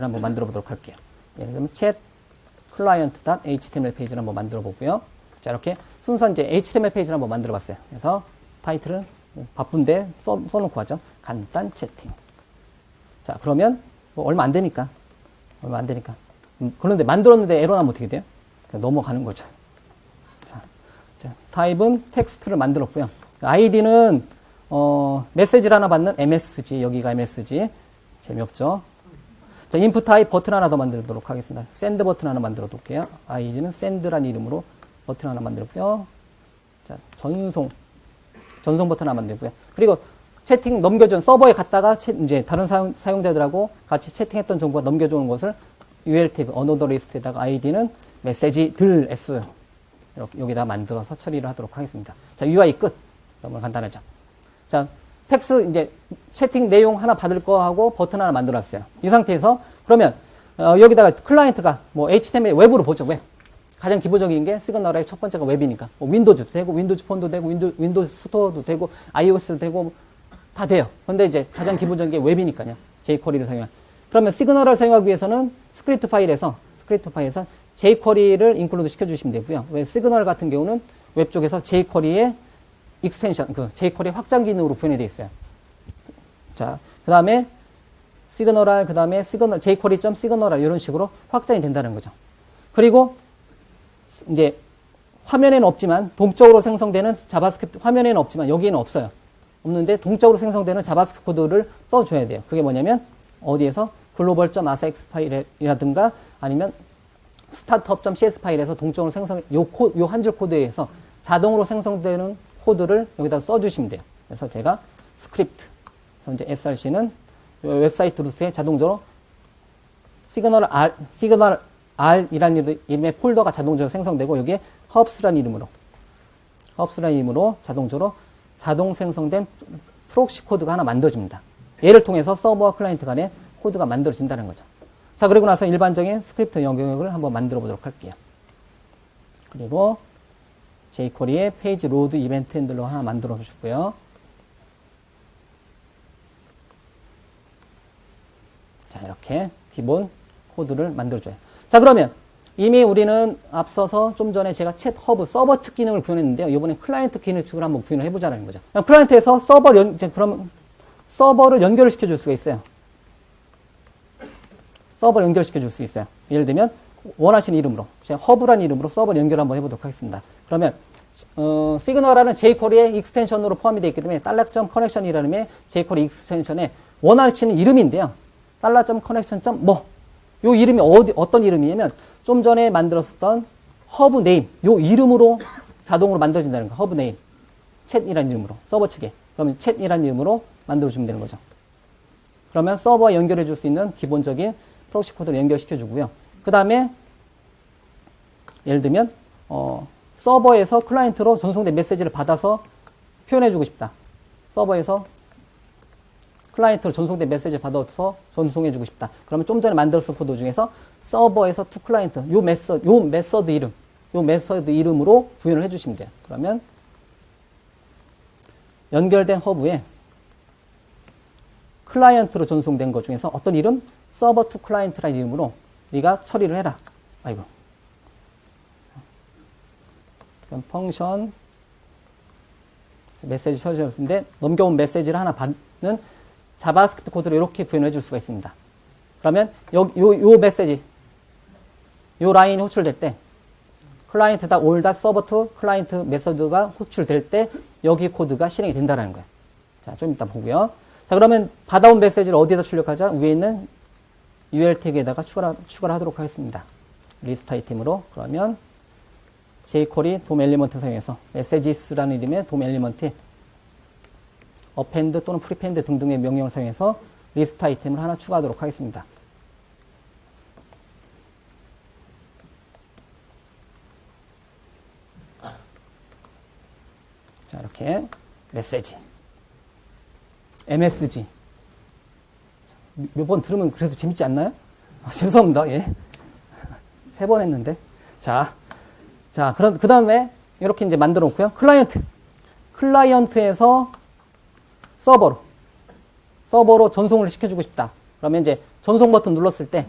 한번 만들어 보도록 할게요. 예를 들면 chat client.html 페이지를 한번 만들어 보고요. 자, 이렇게 순수한 이제 HTML 페이지를 한번 만들어 봤어요. 그래서 타이틀은 바쁜데 써놓고 하죠. 간단 채팅. 자, 그러면 뭐 얼마 안 되니까. 그런데 만들었는데 에러 나면 어떻게 돼요? 그냥 넘어가는 거죠. 자, 타입은 텍스트를 만들었고요. 아이디는 메시지를 하나 받는 MSG, 여기가 MSG. 재미없죠? 자, 인풋 타입 버튼 하나 더 만들도록 하겠습니다. 샌드 버튼 하나 만들어 놓을게요. 아이디는 샌드란 이름으로 버튼 하나 만들고요. 자, 전송 버튼 하나 만들고요. 그리고 채팅 넘겨준 서버에 갔다가 이제 다른 사용자들하고 같이 채팅했던 정보가 넘겨주는 것을 UL 태그 another list에다가 아이디는 메시지들 S 이렇게 여기다 만들어서 처리를 하도록 하겠습니다. 자, UI 끝. 너무 간단하죠. 자, 텍스트 이제 채팅 내용 하나 받을 거 하고 버튼 하나 만들었어요. 이 상태에서 그러면 여기다가 클라이언트가 뭐 HTML 웹으로 보죠. 웹. 가장 기본적인 게 시그널의 첫 번째가 웹이니까 뭐 윈도우즈도 되고 윈도우즈 폰도 되고 윈도우즈 스토어도 되고 iOS도 되고 다 돼요. 근데 이제 가장 기본적인 게 웹이니까요. jQuery를 사용한. 그러면 시그널을 사용하기 위해서는 스크립트 파일에서 jQuery를 인클루드 시켜주시면 되고요. 왜 시그널 같은 경우는 웹 쪽에서 jQuery의 익스텐션, jQuery 확장 기능으로 구현이 되어 있어요. 자, 그 다음에 시그널, 그 다음에 jQuery.signal 이런 식으로 확장이 된다는 거죠. 그리고 이제 화면에는 없지만 동적으로 생성되는 자바스크립트 화면에는 없지만 여기에는 없어요. 없는데 동적으로 생성되는 자바스크립트 코드를 써줘야 돼요. 그게 뭐냐면 어디에서 global.asx 파일이라든가 아니면 startup.cs 파일에서 동적으로 요 한 줄 코드에서 자동으로 생성되는 코드를 여기다 써주시면 돼요. 그래서 제가 스크립트, 그래서 이제 src는 웹사이트 루트에 자동적으로 시그널 R이라는 이름의 폴더가 자동적으로 생성되고 여기에 hubs라는 이름으로 자동적으로 자동 생성된 프록시 코드가 하나 만들어집니다. 얘를 통해서 서버와 클라이언트 간에 코드가 만들어진다는 거죠. 자, 그리고 나서 일반적인 스크립트 영역을 한번 만들어 보도록 할게요. 그리고 jQuery의 페이지 로드 이벤트 핸들러 하나 만들어 주시고요. 자, 이렇게 기본 코드를 만들어줘요. 자, 그러면 이미 우리는 앞서서 좀 전에 제가 챗 허브 서버 측 기능을 구현했는데요. 이번엔 클라이언트 기능 측을 한번 구현을 해보자는 거죠. 클라이언트에서 그럼 서버를 연결을 시켜줄 수가 있어요. 서버를 연결시켜 줄 수 있어요. 예를 들면 원하시는 이름으로 제가 허브라는 이름으로 서버를 연결 한번 해보도록 하겠습니다. 그러면 시그널이라는 jQuery의 익스텐션으로 포함이 되어 있기 때문에 $.connection이라는 이름의 jQuery 익스텐션에 원하시는 이름인데요. $.connection.뭐 요 이름이 어떤 이름이냐면 좀 전에 만들었었던 허브 네임 요 이름으로 자동으로 만들어진다는 거. 허브 네임 챗이라는 이름으로 서버 측에 그러면 챗이라는 이름으로 만들어주면 되는 거죠. 그러면 서버와 연결해 줄 수 있는 기본적인 프록시 코드를 연결시켜 주고요. 그 다음에 예를 들면 서버에서 클라이언트로 전송된 메시지를 받아서 표현해 주고 싶다. 서버에서 클라이언트로 전송된 메시지를 받아서 전송해 주고 싶다. 그러면 좀 전에 만들었을 코드 중에서 서버에서 to 클라이언트 요 메서드 이름으로 구현을 해 주시면 돼요. 그러면 연결된 허브에 클라이언트로 전송된 것 중에서 어떤 이름? 서버 투 클라이언트라는 이름으로 네가 처리를 해라. 아이고. 그럼 펑션 메시지 처리했는데 넘겨온 메시지를 하나 받는 자바스크립트 코드로 이렇게 구현해 줄 수가 있습니다. 그러면 요 메시지 요 라인이 호출될 때 클라이언트다 all.server to 클라이언트 메서드가 호출될 때 여기 코드가 실행이 된다는 거예요. 자, 좀 이따 보고요. 자, 그러면 받아온 메시지를 어디에다 출력하자? 위에 있는 UL 태그에다가 추가를 하도록 하겠습니다. 리스트 아이템으로. 그러면 jQuery 돔 엘리먼트 사용해서 messages라는 이름의 돔 엘리먼트에 append 또는 prepend 등등의 명령을 사용해서 리스트 아이템을 하나 추가하도록 하겠습니다. 자, 이렇게 메시지 MSG 몇 번 들으면 그래도 재밌지 않나요? 죄송합니다. 예. 3번 했는데. 자, 그 다음에 이렇게 이제 만들어 놓고요. 클라이언트에서 서버로 전송을 시켜주고 싶다. 그러면 이제 전송 버튼 눌렀을 때,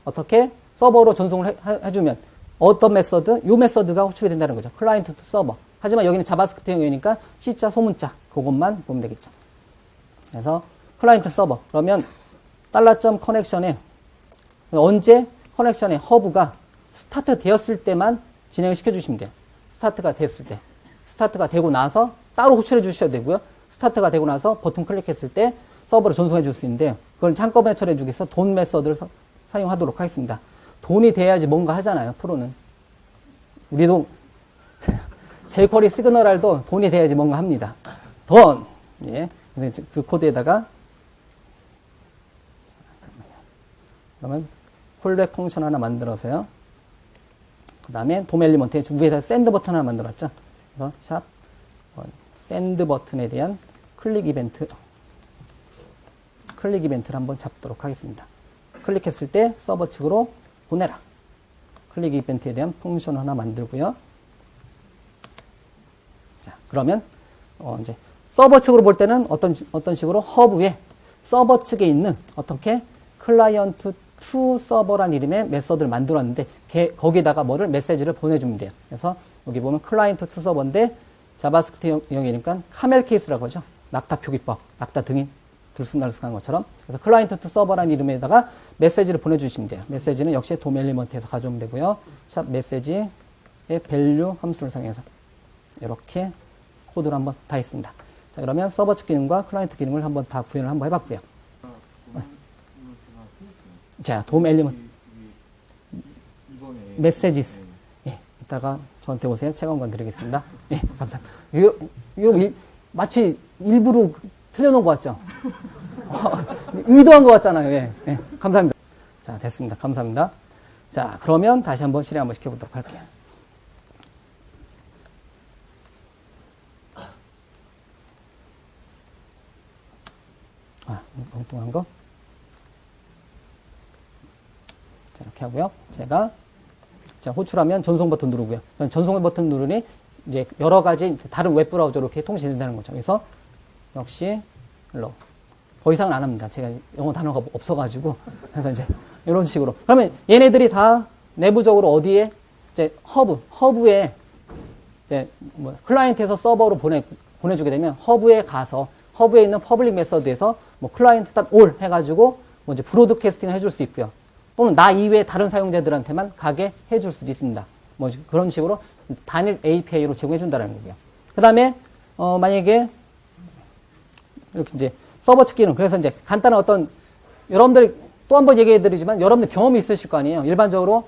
어떻게 서버로 전송을 해주면 어떤 메서드, 요 메서드가 호출이 된다는 거죠. 클라이언트 투 서버. 하지만 여기는 자바스크립트 영역이니까 C자, 소문자, 그것만 보면 되겠죠. 그래서 클라이언트 서버. 그러면 달러점 커넥션에 언제 커넥션의 허브가 스타트 되었을 때만 진행을 시켜주시면 돼요. 스타트가 됐을 때. 스타트가 되고 나서 따로 호출해 주셔야 되고요. 스타트가 되고 나서 버튼 클릭했을 때 서버로 전송해 줄 수 있는데요. 그걸 한꺼번에 처리해 주기 위해서 돈 메서드를 사용하도록 하겠습니다. 돈이 돼야지 뭔가 하잖아요, 프로는. 우리도 jQuery 시그널알도 돈이 돼야지 뭔가 합니다. 돈! 예. 그 코드에다가 그러면 콜백 펑션 하나 만들어서요. 그 다음에 돔 엘리먼트에 위에다 샌드 버튼 하나 만들었죠. 그래서 샵 샌드 버튼에 대한 클릭 이벤트를 한번 잡도록 하겠습니다. 클릭했을 때 서버 측으로 보내라. 클릭 이벤트에 대한 펑션 하나 만들고요. 자, 그러면 이제 서버 측으로 볼 때는 어떤 식으로 허브에 서버 측에 있는 어떻게 클라이언트 투 서버란 이름의 메서드를 만들었는데 거기에다가 뭐를 메시지를 보내주면 돼요. 그래서 여기 보면 클라이언트 투 서버인데 자바스크립트 영역이니까 카멜 케이스라고 하죠. 낙타 표기법, 낙타 등인 들쑥날쑥한 것처럼. 그래서 클라이언트 투 서버란 이름에다가 메시지를 보내주시면 돼요. 메시지는 역시 돔 엘리먼트에서 가져오면 되고요. 샵 메시지의 밸류 함수를 사용해서 이렇게 코드를 한번 다 했습니다. 자, 그러면 서버 측 기능과 클라이언트 기능을 한번 다 구현을 한번 해봤고요. 자, 돔 엘리먼트 메시지스. 예, 이따가 저한테 오세요. 책 한 권 드리겠습니다. 예, 감사합니다. 이거 마치 일부러 틀려놓은 것 같죠? 의도한 것 같잖아요. 예, 예, 감사합니다. 자, 됐습니다. 감사합니다. 자, 그러면 다시 한번 실행 한번 시켜보도록 할게요. 엉뚱한 거. 자, 이렇게 하고요. 제가 호출하면 전송 버튼 누르고요. 전송 버튼 누르니 이제 여러 가지 다른 웹 브라우저로 이렇게 통신이 된다는 거죠. 그래서 역시 더 이상은 안 합니다. 제가 영어 단어가 없어가지고. 그래서 이제 이런 식으로. 그러면 얘네들이 다 내부적으로 어디에 이제 허브에 이제 뭐 클라이언트에서 서버로 보내주게 되면 허브에 가서 허브에 있는 퍼블릭 메서드에서 뭐 client.all 해가지고 뭐 이제 브로드캐스팅을 해줄 수 있고요. 또는 나 이외에 다른 사용자들한테만 가게 해줄 수도 있습니다. 뭐 그런 식으로 단일 API로 제공해준다는 거고요. 그 다음에 만약에 이렇게 이제 서버 측 기능. 그래서 이제 간단한 어떤 여러분들이 또 한 번 얘기해드리지만 여러분들 경험이 있으실 거 아니에요. 일반적으로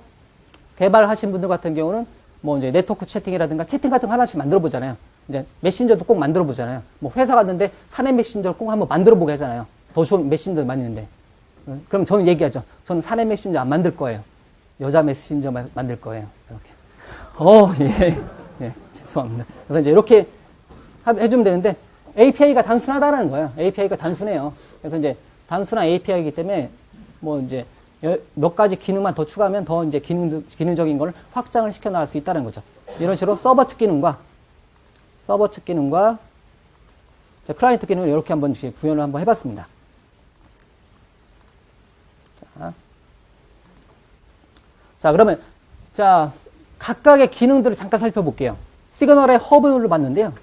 개발하신 분들 같은 경우는 뭐 이제 네트워크 채팅이라든가 채팅 같은 거 하나씩 만들어 보잖아요. 이제 메신저도 꼭 만들어 보잖아요. 뭐 회사 갔는데 사내 메신저를 꼭 한번 만들어 보게 하잖아요. 더 좋은 메신저 많이 있는데. 그럼 저는 얘기하죠. 저는 사내 메신저 안 만들 거예요. 여자 메신저 만들 거예요. 이렇게. 예, 죄송합니다. 그래서 이제 이렇게 해주면 되는데, API가 단순하다라는 거예요. API가 단순해요. 그래서 이제 단순한 API이기 때문에, 뭐 이제 몇 가지 기능만 더 추가하면 더 이제 기능적인 걸 확장을 시켜 나갈 수 있다는 거죠. 이런 식으로 서버 측 기능과 클라이언트 기능을 이렇게 한번 구현을 한번 해봤습니다. 자, 그러면, 각각의 기능들을 잠깐 살펴볼게요. 시그널의 허브를 봤는데요.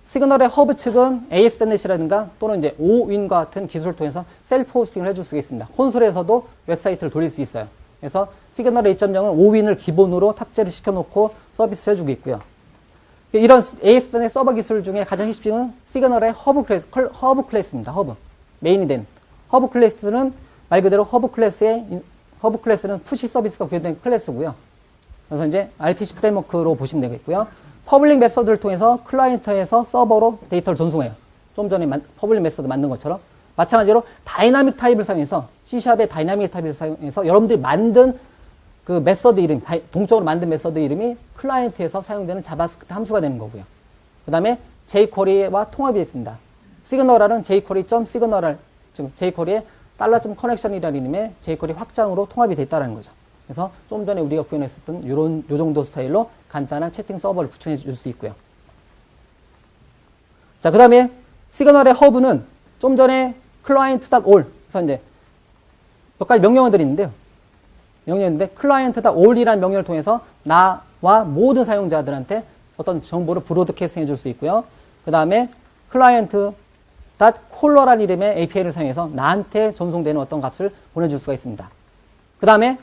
시그널의 허브 측은 ASP.NET이라든가 또는 이제 오윈과 같은 기술을 통해서 셀프 호스팅을 해줄 수가 있습니다. 콘솔에서도 웹사이트를 돌릴 수 있어요. 그래서 시그널 2.0은 오윈을 기본으로 탑재를 시켜놓고 서비스를 해주고 있고요. 이런 ASP.NET 서버 기술 중에 가장 핵심은 시그널의 허브 클래스입니다. 허브. 메인이 된. 허브 클래스는 말 그대로 허브 클래스는 푸시 서비스가 구현된 클래스고요. 그래서 이제 RPC 프레임워크로 보시면 되겠고요. 퍼블릭 메서드를 통해서 클라이언트에서 서버로 데이터를 전송해요. 좀 전에 퍼블릭 메서드 만든 것처럼. 마찬가지로 다이나믹 타입을 사용해서 C샵의 다이나믹 타입을 사용해서 여러분들이 만든 그 메서드 이름, 동적으로 만든 메서드 이름이 클라이언트에서 사용되는 자바스크립트 함수가 되는 거고요. 그 다음에 jQuery와 통합이 되어 있습니다. 시그널알은 jQuery.signal알, 즉 jQuery의 $.connection이라는 이름의 jQuery 확장으로 통합이 됐다는 거죠. 그래서 좀 전에 우리가 구현했었던 요 정도 스타일로 간단한 채팅 서버를 구축해 줄 수 있고요. 자, 그 다음에 시그널의 허브는 좀 전에 client.all. 그래서 이제 몇 가지 명령어들이 있는데요. 명령인데 client.all이라는 명령을 통해서 나와 모든 사용자들한테 어떤 정보를 브로드캐스팅 해줄 수 있고요. 그 다음에 client.caller라는 이름의 API를 사용해서 나한테 전송되는 어떤 값을 보내줄 수가 있습니다. 그 다음에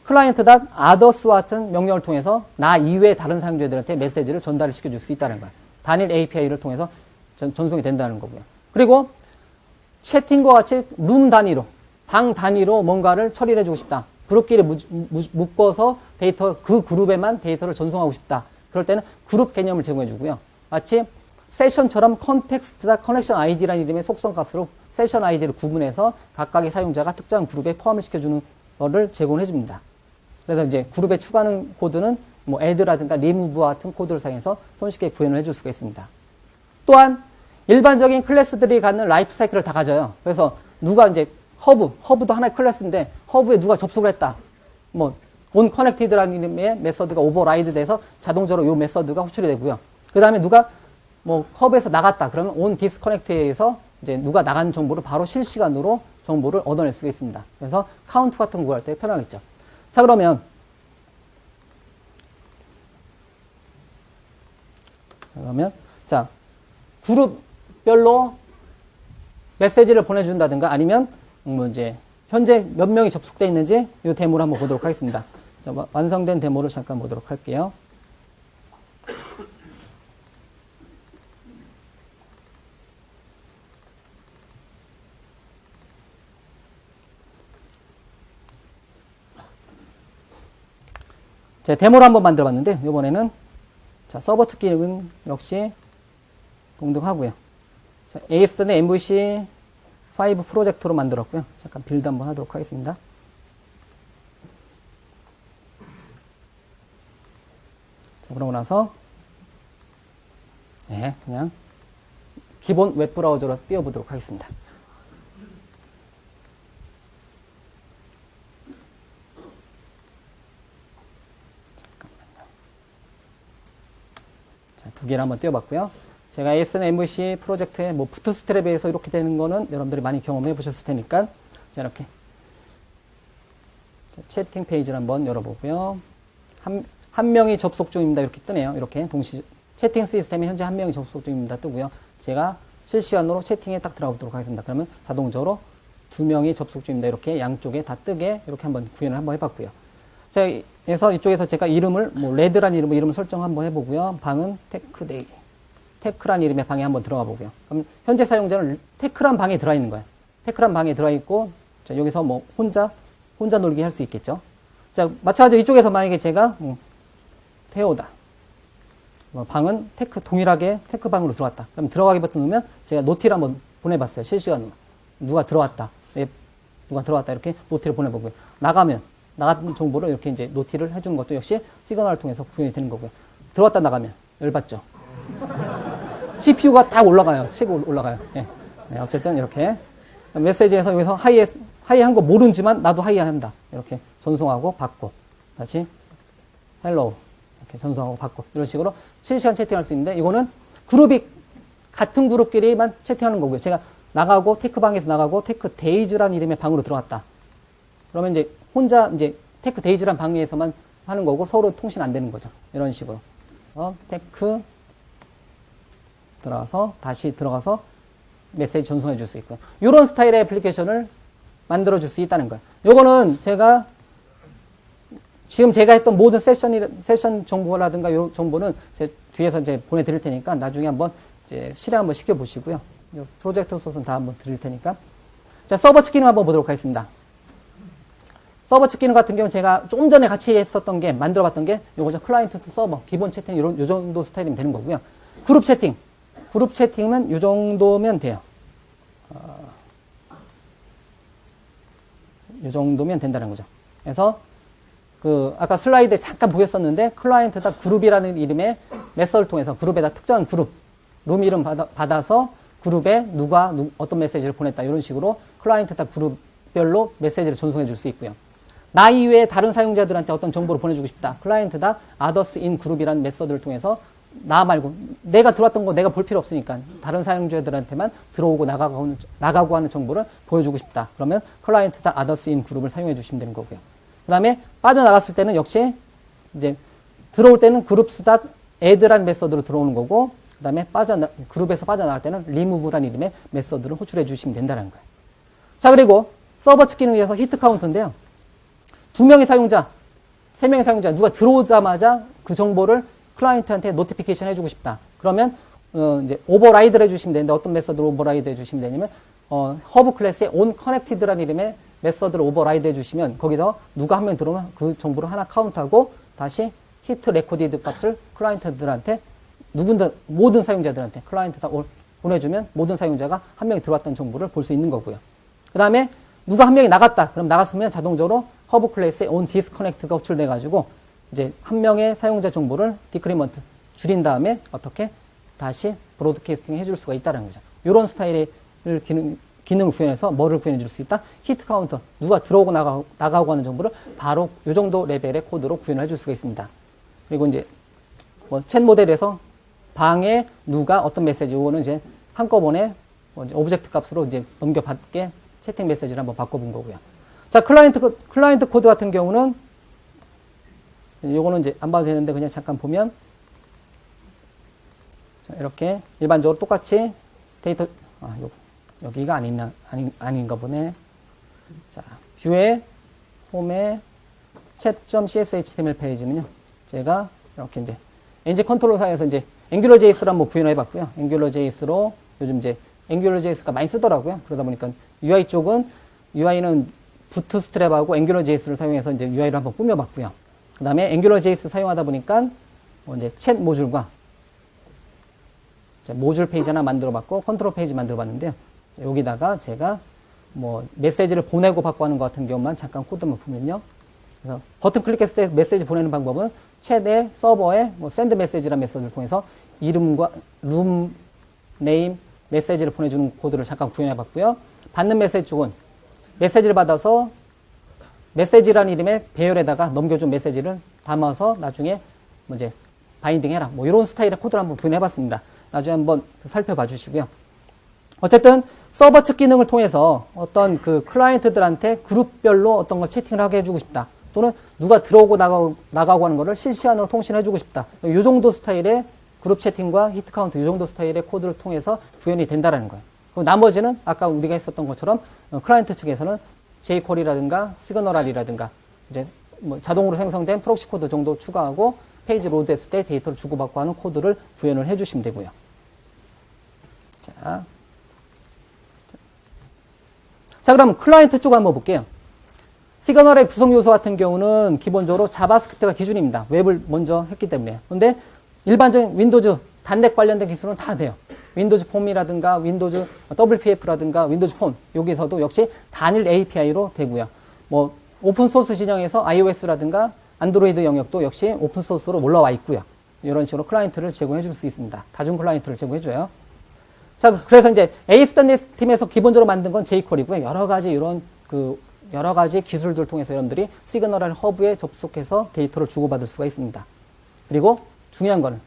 client.others와 같은 명령을 통해서 나 이외의 다른 사용자들한테 메시지를 전달을 시켜줄 수 있다는 거예요. 단일 API를 통해서 전송이 된다는 거고요. 그리고 채팅과 같이 룸 단위로, 방 단위로 뭔가를 처리를 해주고 싶다. 그룹끼리 묶어서 그 그룹에만 데이터를 전송하고 싶다. 그럴 때는 그룹 개념을 제공해주고요. 마치 세션처럼 컨텍스트다 커넥션 아이디라는 이름의 속성 값으로 세션 아이디를 구분해서 각각의 사용자가 특정한 그룹에 포함을 시켜주는 거를 제공해 줍니다. 그래서 이제 그룹에 추가하는 코드는 뭐 add라든가 remove와 같은 코드를 사용해서 손쉽게 구현을 해줄 수가 있습니다. 또한 일반적인 클래스들이 갖는 라이프 사이클을 다 가져요. 그래서 누가 이제 허브도 하나의 클래스인데 허브에 누가 접속을 했다. 뭐 onConnected라는 이름의 메서드가 오버라이드 돼서 자동적으로 이 메서드가 호출이 되고요. 그 다음에 누가 뭐 허브에서 나갔다. 그러면 onDisconnect에서 이제 누가 나간 정보를 바로 실시간으로 정보를 얻어낼 수가 있습니다. 그래서 카운트 같은 거 구할 때 편하겠죠. 자, 그러면 그룹별로 메시지를 보내준다든가 아니면 뭐 이제 현재 몇 명이 접속되어 있는지 이 데모를 한번 보도록 하겠습니다. 자, 완성된 데모를 잠깐 보도록 할게요. 제가 데모를 한번 만들어 봤는데 이번에는 자, 서버 특기는 역시 동등하고요. 자, AS는 MVC 5 프로젝트로 만들었고요. 잠깐 빌드 한번 하도록 하겠습니다. 자, 그러고 나서 그냥 기본 웹브라우저로 띄워보도록 하겠습니다. 자, 두 개를 한번 띄워봤고요. 제가 AS는 MVC 프로젝트에 뭐 부트스트랩에서 이렇게 되는 거는 여러분들이 많이 경험해 보셨을 테니까 자, 이렇게 채팅 페이지를 한번 열어보고요. 한 명이 접속 중입니다. 이렇게 뜨네요. 이렇게 동시 채팅 시스템에 현재 한 명이 접속 중입니다. 뜨고요. 제가 실시간으로 채팅에 딱 들어가 보도록 하겠습니다. 그러면 자동적으로 두 명이 접속 중입니다. 이렇게 양쪽에 다 뜨게 이렇게 한번 구현을 한번 해봤고요. 자, 그래서 이쪽에서 제가 이름을 뭐 레드라는 이름을 설정 한번 해보고요. 방은 테크데이. 테크란 이름의 방에 한번 들어가 보고요. 그럼 현재 사용자는 테크란 방에 들어있는 거예요. 테크란 방에 들어있고, 자, 여기서 뭐 혼자 놀기 할 수 있겠죠. 자, 마찬가지로 이쪽에서 만약에 제가, 태우다. 방은 동일하게 테크 방으로 들어갔다. 그럼 들어가기부터 누르면 제가 노티를 한번 보내봤어요. 실시간으로. 누가 들어왔다. 이렇게 노티를 보내보고요. 나간 정보를 이렇게 이제 노티를 해주는 것도 역시 시그널을 통해서 구현이 되는 거고요. 들어왔다 나가면 열받죠. CPU가 다 올라가요. 치고 올라가요. 네, 어쨌든 이렇게 메시지에서 여기서 하이 한 거 모르지만 나도 하이 한다. 이렇게 전송하고 받고 다시 헬로우 이렇게 전송하고 받고 이런 식으로 실시간 채팅할 수 있는데 이거는 같은 그룹끼리만 채팅하는 거고요. 제가 나가고 테크방에서 나가고 테크데이즈라는 이름의 방으로 들어갔다. 그러면 이제 혼자 이제 테크데이즈라는 방에서만 하는 거고 서로 통신 안 되는 거죠. 이런 식으로 테크 다시 들어가서 메시지 전송해 줄 수 있고요. 이런 스타일의 애플리케이션을 만들어 줄 수 있다는 거예요. 요거는 지금 제가 했던 모든 세션 정보라든가 이런 정보는 제 뒤에서 이제 보내드릴 테니까 나중에 한번 이제 실행 한번 시켜보시고요. 프로젝트 소스는 다 한번 드릴 테니까. 자, 서버 측 기능 한번 보도록 하겠습니다. 서버 측 기능 같은 경우는 제가 조금 전에 같이 했었던 게, 만들어 봤던 게, 요거죠. 클라이언트 투 서버, 기본 채팅, 요 정도 스타일이면 되는 거고요. 그룹 채팅은 요 정도면 돼요. 요 정도면 된다는 거죠. 그래서, 아까 슬라이드에 잠깐 보였었는데, 클라이언트다 그룹이라는 이름의 메서드를 통해서 그룹에다 특정한 그룹, 룸 이름 받아서 그룹에 어떤 메시지를 보냈다. 이런 식으로 클라이언트다 그룹별로 메시지를 전송해 줄 수 있고요. 나 이외에 다른 사용자들한테 어떤 정보를 보내주고 싶다. 클라이언트다 others in group이라는 메서드를 통해서 나 말고 내가 들어왔던 거 내가 볼 필요 없으니까 다른 사용자들한테만 들어오고 나가고 하는 정보를 보여주고 싶다. 그러면 클라이언트다 others인 그룹을 사용해 주시면 되는 거고요. 그 다음에 빠져나갔을 때는 역시 이제 들어올 때는 groups add라는 메서드로 들어오는 거고, 그 다음에 그룹에서 빠져나갈 때는 remove라는 이름의 메서드를 호출해 주시면 된다는 거예요. 자, 그리고 서버 측 기능에 의해서 히트 카운트인데요. 2명의 사용자, 3명의 사용자, 누가 들어오자마자 그 정보를 클라이언트한테 노티피케이션 해주고 싶다. 그러면 이제 오버라이드를 해주시면 되는데 어떤 메서드로 오버라이드 해주시면 되냐면 허브 클래스의 onConnected라는 이름의 메서드를 오버라이드 해주시면 거기서 누가 한 명 들어오면 그 정보를 하나 카운트하고 다시 히트 레코디드 값을 클라이언트들한테 모든 사용자들한테 클라이언트다 보내주면 모든 사용자가 한 명이 들어왔던 정보를 볼 수 있는 거고요. 그 다음에 누가 한 명이 나갔다. 그럼 나갔으면 자동적으로 허브 클래스의 on disconnect가 호출돼 가지고 이제 한 명의 사용자 정보를 디크리먼트 줄인 다음에 어떻게 다시 브로드캐스팅 해줄 수가 있다는 거죠. 이런 스타일의 기능을 구현해서 뭐를 구현해 줄 수 있다? 히트 카운터, 누가 들어오고 나가고 하는 정보를 바로 이 정도 레벨의 코드로 구현해 줄 수가 있습니다. 그리고 이제 챗 모델에서 방에 누가 어떤 메시지, 이거는 이제 한꺼번에 오브젝트 값으로 이제 넘겨받게 채팅 메시지를 한번 바꿔본 거고요. 자, 클라이언트 코드 같은 경우는 요거는 이제 안 봐도 되는데 그냥 잠깐 보면 자, 이렇게 일반적으로 똑같이 데이터 여기가 아닌가 보네. 자, 뷰에 홈에 chat.cshtml 페이지는요. 제가 이렇게 이제 엔진 컨트롤사에서 이제 AngularJS를 한번 구현해 봤고요. AngularJS로 요즘 이제 AngularJS가 많이 쓰더라고요. 그러다 보니까 UI 쪽은 UI는 부트스트랩하고 AngularJS를 사용해서 이제 UI를 한번 꾸며봤고요. 그 다음에 AngularJS 사용하다 보니까 이제 챗 모듈과 모듈 페이지 하나 만들어봤고 컨트롤 페이지 만들어봤는데요. 여기다가 제가 메시지를 보내고 받고 하는 것 같은 경우만 잠깐 코드만 보면요. 그래서 버튼 클릭했을 때 메시지 보내는 방법은 챗의 서버에 샌드 메시지라는 메시지를 통해서 이름과 룸, 네임, 메시지를 보내주는 코드를 잠깐 구현해봤고요. 받는 메시지 쪽은 메시지를 받아서 메시지라는 이름의 배열에다가 넘겨준 메시지를 담아서 나중에 이제 바인딩 해라. 이런 스타일의 코드를 한번 구현해봤습니다. 나중에 한번 살펴봐 주시고요. 어쨌든 서버 측 기능을 통해서 어떤 그 클라이언트들한테 그룹별로 어떤 걸 채팅을 하게 해주고 싶다. 또는 누가 들어오고 나가고 하는 거를 실시간으로 통신해주고 싶다. 이 정도 스타일의 그룹 채팅과 히트 카운트, 이 정도 스타일의 코드를 통해서 구현이 된다는 거예요. 그리고 나머지는 아까 우리가 했었던 것처럼 클라이언트 측에서는 jQuery라든가 시그널이라든가 이제 자동으로 생성된 프록시 코드 정도 추가하고 페이지 로드했을 때 데이터를 주고받고 하는 코드를 구현을 해주시면 되고요. 자, 그럼 클라이언트 쪽 한번 볼게요. 시그널의 구성 요소 같은 경우는 기본적으로 자바스크립트가 기준입니다. 웹을 먼저 했기 때문에. 근데 일반적인 윈도우즈 단넷 관련된 기술은 다 돼요. 윈도우즈 폼이라든가 윈도우즈 WPF라든가 윈도우즈 폰 여기서도 역시 단일 API로 되고요. 오픈 소스 진영에서 iOS라든가 안드로이드 영역도 역시 오픈 소스로 올라와 있고요. 이런 식으로 클라이언트를 제공해 줄 수 있습니다. 다중 클라이언트를 제공해 줘요. 자, 그래서 이제 ASP.NET 팀에서 기본적으로 만든 건 jQuery고요. 여러 가지 기술들 통해서 여러분들이 시그널 허브에 접속해서 데이터를 주고받을 수가 있습니다. 그리고 중요한 거는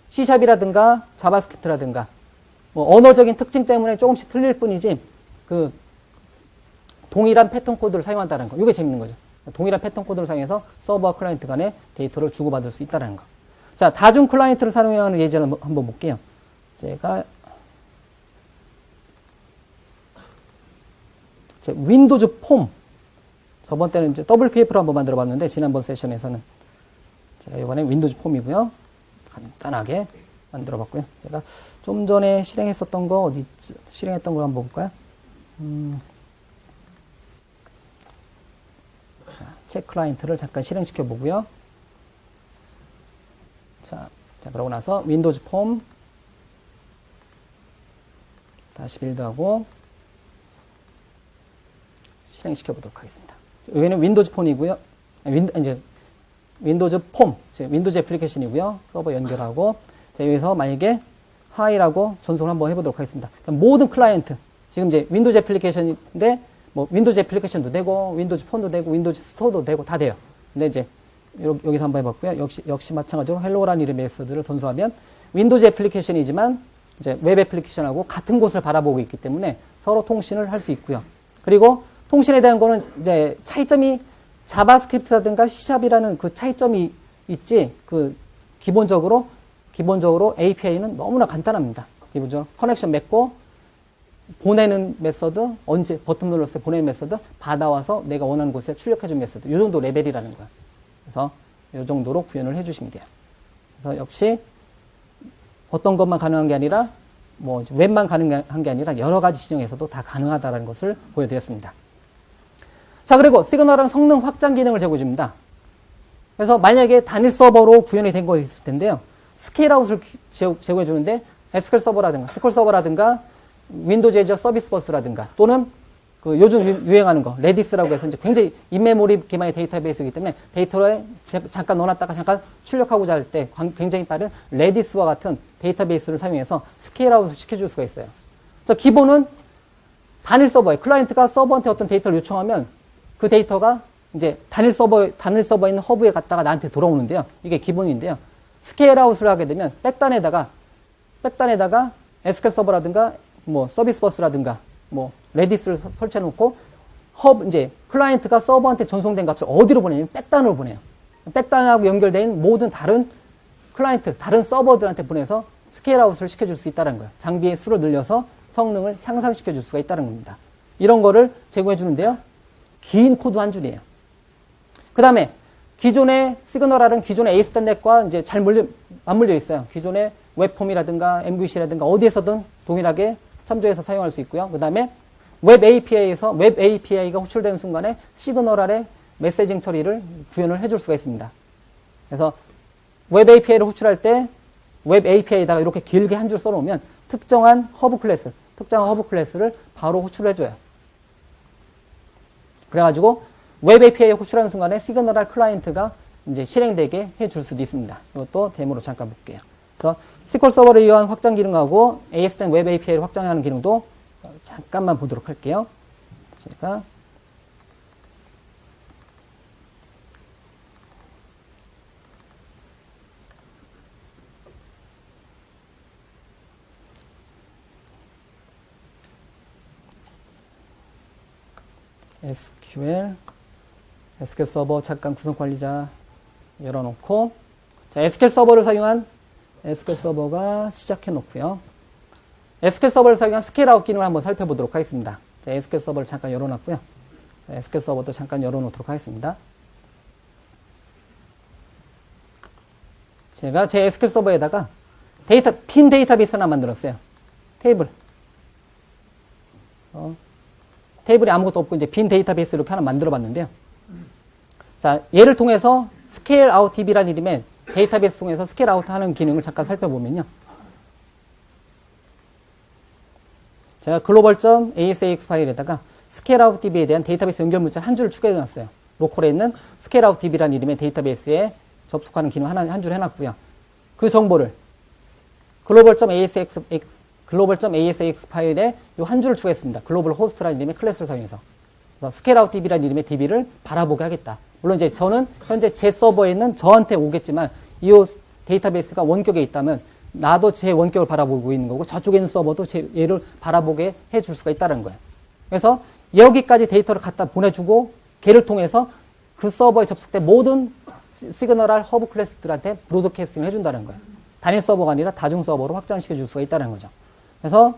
C샵이라든가 자바스크립트라든가 언어적인 특징 때문에 조금씩 틀릴 뿐이지 동일한 패턴 코드를 사용한다는 거. 이게 재밌는 거죠. 동일한 패턴 코드를 사용해서 서버와 클라이언트 간에 데이터를 주고받을 수 있다는 거. 자, 다중 클라이언트를 사용하는 예제를 한번 볼게요. 제가 윈도우즈 폼. 저번 때는 이제 WPF로 한번 만들어 봤는데, 지난번 세션에서는. 제가 이번에 윈도우즈 폼이고요. 간단하게 만들어 봤고요. 제가 좀 전에 실행했었던 거, 실행했던 걸 한번 볼까요? 자, 챗 클라이언트를 잠깐 실행시켜 보고요. 자, 그러고 나서 윈도우즈 폼. 다시 빌드하고, 실행시켜 보도록 하겠습니다. 여기는 윈도우즈 폰이고요. 이제 윈도우즈 폼, 윈도우즈 애플리케이션이고요. 서버 연결하고, 자, 여기서 만약에 하이라고 전송을 한번 해보도록 하겠습니다. 모든 클라이언트, 지금 이제 윈도우즈 애플리케이션인데, 윈도우즈 애플리케이션도 되고, 윈도우즈 폰도 되고, 윈도우즈 스토어도 되고, 다 돼요. 근데 이제 여기서 한번 해봤고요. 역시 마찬가지로 헬로라는 이름의 메서드를 전송하면 윈도우즈 애플리케이션이지만 이제 웹 애플리케이션하고 같은 곳을 바라보고 있기 때문에 서로 통신을 할 수 있고요. 그리고 통신에 대한 거는 이제 차이점이 자바스크립트라든가 C샵이라는 그 차이점이 있지, 그 기본적으로 API는 너무나 간단합니다. 기본적으로 커넥션 맺고 보내는 메서드, 언제 버튼 눌렀을 때 보내는 메서드, 받아와서 내가 원하는 곳에 출력해준 메서드, 이 정도 레벨이라는 거야. 그래서 이 정도로 구현을 해주시면 돼요. 그래서 역시 어떤 것만 가능한 게 아니라 뭐 웹만 가능한 게 아니라 여러 가지 지정에서도 다 가능하다는 것을 보여드렸습니다. 자, 그리고 시그널은 성능 확장 기능을 제공해줍니다. 그래서 만약에 단일 서버로 구현이 된 거 있을 텐데요. 스케일아웃을 제공해 주는데 SQL 서버라든가 윈도우즈 애저 서비스 버스라든가 또는 그 요즘 유행하는 거 레디스라고 해서 이제 굉장히 인메모리 기반의 데이터베이스이기 때문에 데이터를 잠깐 넣어놨다가 잠깐 출력하고자 할 때 굉장히 빠른 레디스와 같은 데이터베이스를 사용해서 스케일아웃을 시켜줄 수가 있어요. 그래서 기본은 단일 서버에 클라이언트가 서버한테 어떤 데이터를 요청하면 그 데이터가 이제 단일 서버에 있는 허브에 갔다가 나한테 돌아오는데요. 이게 기본인데요. 스케일아웃을 하게 되면 백단에다가 SQL 서버라든가 뭐 서비스 버스라든가 뭐 레디스를 설치해 놓고 이제 클라이언트가 서버한테 전송된 값을 어디로 보내냐면 백단으로 보내요. 백단하고 연결된 모든 다른 클라이언트, 다른 서버들한테 보내서 스케일아웃을 시켜줄 수 있다는 거예요. 장비의 수를 늘려서 성능을 향상시켜줄 수가 있다는 겁니다. 이런 거를 제공해 주는데요. 긴 코드 한 줄이에요. 그 다음에 기존의 시그널R은 기존의 ASP.NET과 이제 잘 맞물려 있어요. 기존의 웹폼이라든가 MVC라든가 어디에서든 동일하게 참조해서 사용할 수 있고요. 그 다음에 웹 API가 호출되는 순간에 시그널R의 메시징 처리를 구현을 해줄 수가 있습니다. 그래서 웹 API를 호출할 때 웹 API에다가 이렇게 길게 한 줄 써놓으면 특정한 허브 클래스를 바로 호출을 해줘요. 그래가지고 웹 API에 호출하는 순간에 시그널R 클라이언트가 이제 실행되게 해줄 수도 있습니다. 이것도 데모로 잠깐 볼게요. 그래서 SQL 서버를 이용한 확장 기능하고 ASP.NET 웹 API를 확장하는 기능도 잠깐만 보도록 할게요. 제가 SQL 서버 잠깐 구성 관리자 열어놓고, 자, SQL 서버를 사용한 SQL 서버가 시작해 놓고요. SQL 서버를 사용한 스케일아웃 기능을 한번 살펴보도록 하겠습니다. 자, SQL 서버를 잠깐 열어놨고요. 자, SQL 서버도 잠깐 열어놓도록 하겠습니다. 제가 제 SQL 서버에다가 빈 데이터베이스 하나 만들었어요. 테이블이 아무것도 없고 이제 빈 데이터베이스 이렇게 하나 만들어 봤는데요. 자, 얘를 통해서 스케일아웃 DB라는 이름의 데이터베이스 통해서 스케일아웃 하는 기능을 잠깐 살펴보면요. 제가 global.asax 파일에다가 스케일아웃 DB에 대한 데이터베이스 연결 문자 한 줄을 추가해 놨어요. 로컬에 있는 스케일아웃 DB라는 이름의 데이터베이스에 접속하는 기능 한 줄 해놨고요. 그 정보를 global.asax 파일에 이 한 줄을 추가했습니다. 글로벌 호스트라는 이름의 클래스를 사용해서. 스케일아웃 DB라는 이름의 DB를 바라보게 하겠다. 물론 이제 저는 현재 제 서버에 있는 저한테 오겠지만 이 데이터베이스가 원격에 있다면 나도 제 원격을 바라보고 있는 거고 저쪽에 있는 서버도 얘를 바라보게 해줄 수가 있다는 거예요. 그래서 여기까지 데이터를 갖다 보내주고 걔를 통해서 그 서버에 접속된 모든 시그널R 허브 클래스들한테 브로드캐스팅을 해준다는 거예요. 단일 서버가 아니라 다중 서버로 확장시켜 줄 수가 있다는 거죠. 그래서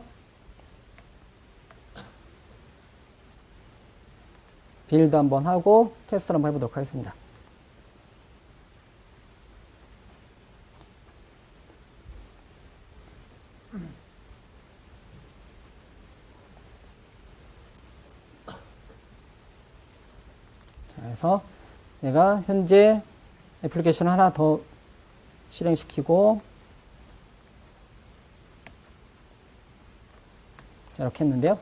빌드 한번 하고 테스트를 한번 해보도록 하겠습니다. 자, 그래서 제가 현재 애플리케이션을 하나 더 실행시키고 자, 이렇게 했는데요.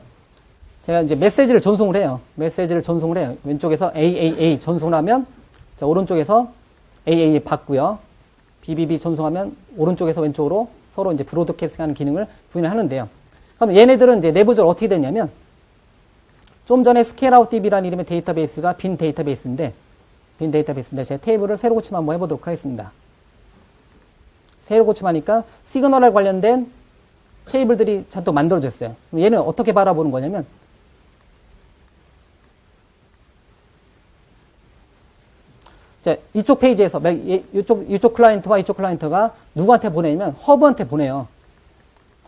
제가 이제 메시지를 전송을 해요. 왼쪽에서 AAA 전송하면, 자, 오른쪽에서 AAA 받고요. BBB 전송하면 오른쪽에서 왼쪽으로 서로 이제 브로드캐스팅 하는 기능을 구현을 하는데요. 그럼 얘네들은 이제 내부적으로 어떻게 되냐면, 좀 전에 스케일아웃 DB라는 이름의 데이터베이스가 빈 데이터베이스인데, 제 테이블을 새로 고치면 한번 해보도록 하겠습니다. 새로 고침하니까 시그널에 관련된 테이블들이 잔뜩 만들어졌어요. 얘는 어떻게 바라보는 거냐면 자, 이쪽 페이지에서 이쪽 클라이언트와 이쪽 클라이언트가 누구한테 보내냐면 허브한테 보내요.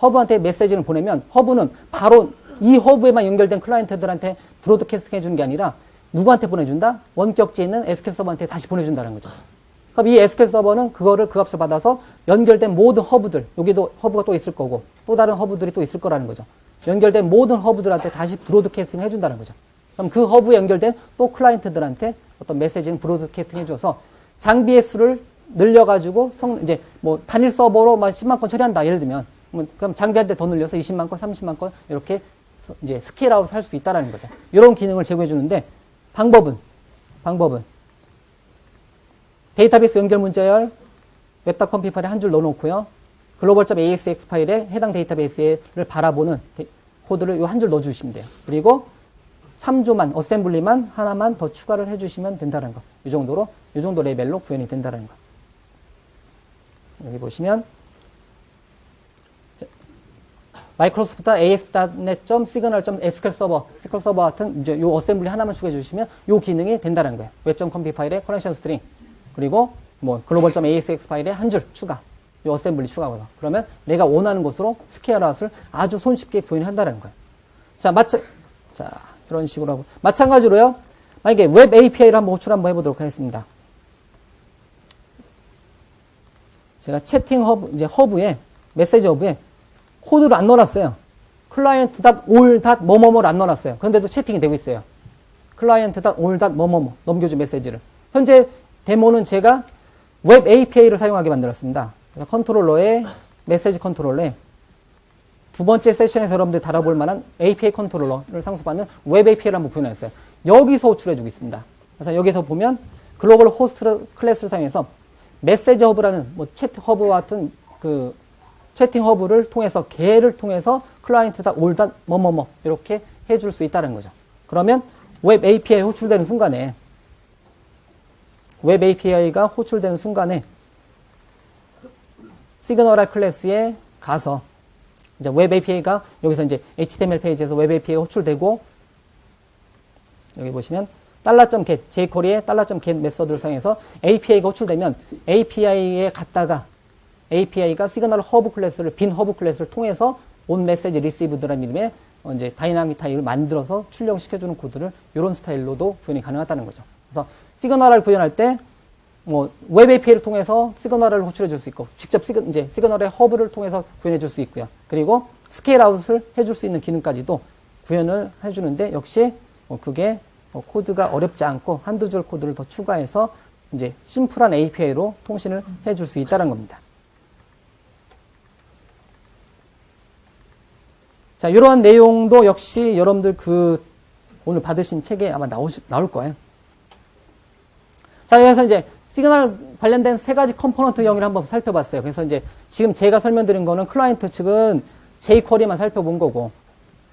허브한테 메시지를 보내면 허브는 바로 이 허브에만 연결된 클라이언트들한테 브로드캐스팅 해주는 게 아니라 누구한테 보내준다? 원격지에 있는 SQL 서버한테 다시 보내준다는 거죠. 그럼 이 SQL 서버는 그거를 그 값을 받아서 연결된 모든 허브들, 여기도 허브가 또 있을 거고 또 다른 허브들이 또 있을 거라는 거죠. 연결된 모든 허브들한테 다시 브로드캐스팅 해준다는 거죠. 그럼 그 허브에 연결된 또 클라이언트들한테 어떤 메시지는 브로드캐스팅 해줘서 장비의 수를 늘려가지고 이제 뭐 단일 서버로 막 10만 건 처리한다. 예를 들면 그럼 장비한테 더 늘려서 20만 건, 30만 건 이렇게 이제 스케일아웃 할 수 있다라는 거죠. 이런 기능을 제공해 주는데 방법은 데이터베이스 연결 문자열 웹.com 파일에 한 줄 넣어놓고요. global.asx 파일에 해당 데이터베이스를 바라보는 코드를 이 한 줄 넣어주시면 돼요. 그리고 참조만, 어셈블리만 하나만 더 추가를 해주시면 된다는 거. 이 정도 레벨로 구현이 된다는 거. 여기 보시면 마이크로소프트 as.net.signal.sql 서버 같은 이제 요 어셈블리 하나만 추가해 주시면 요 기능이 된다는 거예요. 웹.com 파일에 커넥션 스트링 그리고 뭐 global.asx 파일에 한 줄 추가. 요 어셈블리 추가하고요. 그러면 내가 원하는 곳으로 스케일아웃을 아주 손쉽게 구현한다는 거예요. 자, 이런 식으로 하고 마찬가지로요. 만약에 웹 API를 한번 호출 한번 해보도록 하겠습니다. 제가 채팅 허브, 이제 허브에 메시지 허브에 코드를 안 넣어놨어요. client.all.뭐뭐뭐를 안 넣어놨어요. 그런데도 채팅이 되고 있어요. client.all.뭐뭐뭐 넘겨준 메시지를. 현재 데모는 제가 웹 API를 사용하게 만들었습니다. 그래서 컨트롤러에 메시지 컨트롤러에 두 번째 세션에서 여러분들이 다뤄볼 만한 API 컨트롤러를 상속받는 웹 API를 한번 구현했어요. 여기서 호출해주고 있습니다. 그래서 여기서 보면 글로벌 호스트 클래스를 사용해서 메시지 허브라는 뭐 채팅 허브와 같은 그 채팅 허브를 통해서 개를 통해서 클라이언트다 올다 뭐뭐뭐 이렇게 해줄 수 있다는 거죠. 그러면 웹 API 호출되는 순간에 웹 API가 호출되는 순간에 시그널 클래스에 가서 이제 웹 API가 여기서 이제 HTML 페이지에서 웹 API가 호출되고 여기 보시면 $get, jQuery의 $get 메서드를 사용해서 API가 호출되면 API에 갔다가 API가 시그널 허브 클래스를 빈 허브 클래스를 통해서 온 메시지 리시브드라는 이름의 이제 다이나믹 타입을 만들어서 출력시켜주는 코드를 이런 스타일로도 구현이 가능하다는 거죠. 그래서 시그널을 구현할 때 뭐 웹 API를 통해서 시그널을 호출해 줄 수 있고 직접 이제 시그널의 허브를 통해서 구현해 줄 수 있고요. 그리고 스케일 아웃을 해줄 수 있는 기능까지도 구현을 해주는데 역시 그게 코드가 어렵지 않고 한두 줄 코드를 더 추가해서 이제 심플한 API로 통신을 해줄 수 있다는 겁니다. 자, 이러한 내용도 역시 여러분들 오늘 받으신 책에 아마 나올 거예요. 자, 그래서 이제 시그널 관련된 세 가지 컴포넌트 영역을 한번 살펴봤어요. 그래서 이제 지금 제가 설명드린 거는 클라이언트 측은 jQuery만 살펴본 거고,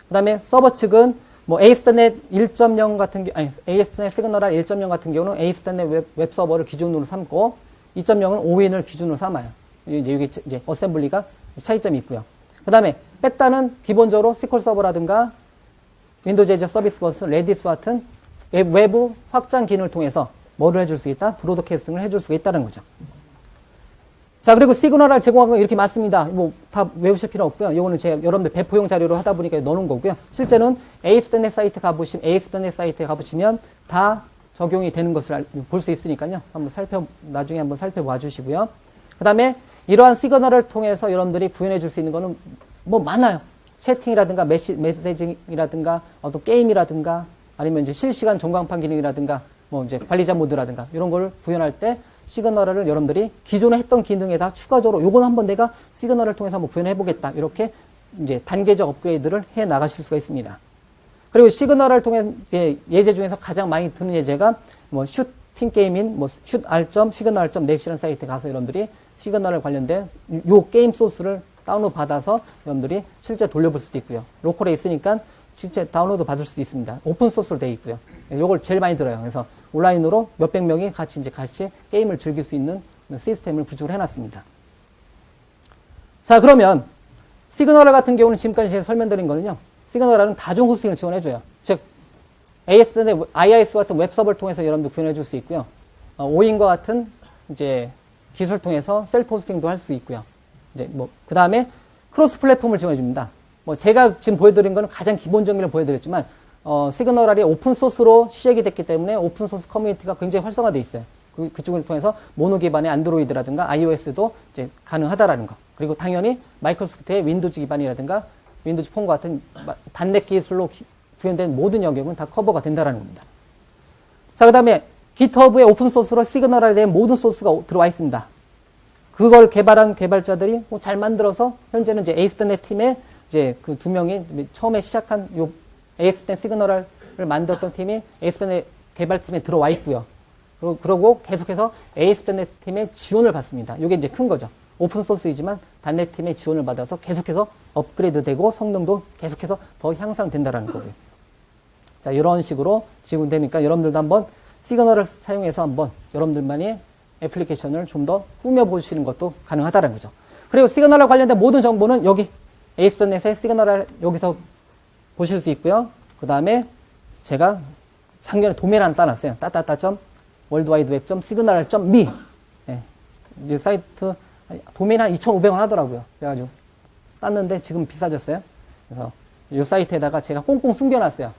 그 다음에 서버 측은 뭐 ASP.NET 1.0 같은 ASP.NET 시그널 1.0 같은 경우는 ASP.NET 웹 서버를 기준으로 삼고 2.0은 OWIN을 기준으로 삼아요. 이제 여기 이제 어셈블리가 차이점이 있고요. 그 다음에 뺐다는 기본적으로 SQL 서버라든가 윈도우즈 애저 서비스 버스, 레디스와 같은 외부 확장 기능을 통해서 뭐를 해줄 수 있다? 브로드캐스팅을 해줄 수가 있다는 거죠. 자, 그리고 시그널을 제공한 건 이렇게 맞습니다. 뭐 다 외우실 필요 없고요. 이거는 제가 여러분들 배포용 자료로 하다 보니까 넣어놓은 거고요. 실제는 ASP.NET 사이트에 가보시면 다 적용이 되는 것을 볼 수 있으니까요. 나중에 한번 살펴봐 주시고요. 그 다음에 이러한 시그널을 통해서 여러분들이 구현해 줄 수 있는 거는 뭐 많아요. 채팅이라든가 메시징이라든가 어떤 게임이라든가 아니면 이제 실시간 전광판 기능이라든가 뭐 이제 관리자 모드라든가 이런 걸 구현할 때 시그널을 여러분들이 기존에 했던 기능에다 추가적으로 요건 한번 내가 시그널을 통해서 한번 구현해 보겠다. 이렇게 이제 단계적 업그레이드를 해 나가실 수가 있습니다. 그리고 시그널을 통해 예제 중에서 가장 많이 드는 예제가 뭐 슈팅 게임인 뭐 슛r.signal.net이라는 사이트에 가서 여러분들이 시그널을 관련된 요 게임 소스를 다운로드 받아서 여러분들이 실제 돌려볼 수도 있고요. 로컬에 있으니까 실제 다운로드 받을 수도 있습니다. 오픈 소스로 되어 있고요. 요걸 제일 많이 들어요. 그래서 온라인으로 몇백 명이 같이 게임을 즐길 수 있는 시스템을 구축을 해놨습니다. 자, 그러면 시그너럴 같은 경우는 지금까지 제가 설명드린 거는요. 시그너럴은 다중 호스팅을 지원해줘요. 즉, ASP, IIS 같은 웹서버를 통해서 여러분들 구현해줄 수 있고요. 오인과 같은 이제 기술을 통해서 셀프 호스팅도 할 수 있고요. 이제 뭐, 그 다음에 크로스 플랫폼을 지원해줍니다. 뭐, 제가 지금 보여드린 거는 가장 기본적인 걸 보여드렸지만, 시그너럴이 오픈소스로 시작이 됐기 때문에 오픈소스 커뮤니티가 굉장히 활성화되어 있어요. 그쪽을 통해서 모노 기반의 안드로이드라든가 iOS도 이제 가능하다라는 거. 그리고 당연히 마이크로소프트의 윈도우즈 기반이라든가 윈도우즈 폰과 같은 단넷 기술로 구현된 모든 영역은 다 커버가 된다라는 겁니다. 자, 그 다음에 GitHub의 오픈소스로 시그널에 대한 모든 소스가 들어와 있습니다. 그걸 개발한 개발자들이 잘 만들어서 현재는 이제 ASP.NET 팀에 이제 그 두 명이 처음에 시작한 요 ASP.NET 시그널을 만들었던 팀이 ASP.NET 개발팀에 들어와 있고요. 그러고 계속해서 ASP.NET 팀의 지원을 받습니다. 이게 이제 큰 거죠. 오픈소스이지만 단넷 팀의 지원을 받아서 계속해서 업그레이드 되고 성능도 계속해서 더 향상된다라는 거고요. 자, 이런 식으로 지금 되니까 여러분들도 한번 시그널을 사용해서 한번 여러분들만의 애플리케이션을 좀 더 꾸며보시는 것도 가능하다는 거죠. 그리고 시그널과 관련된 모든 정보는 여기 ASP.NET의 시그널을 여기서 보실 수 있고요. 그 다음에 제가 작년에 도메인 하나 따놨어요. worldwideweb.signal.me 네. 이 사이트 도메인 한 2,500원 하더라고요. 그래가지고 땄는데 지금 비싸졌어요. 그래서 이 사이트에다가 제가 꽁꽁 숨겨놨어요.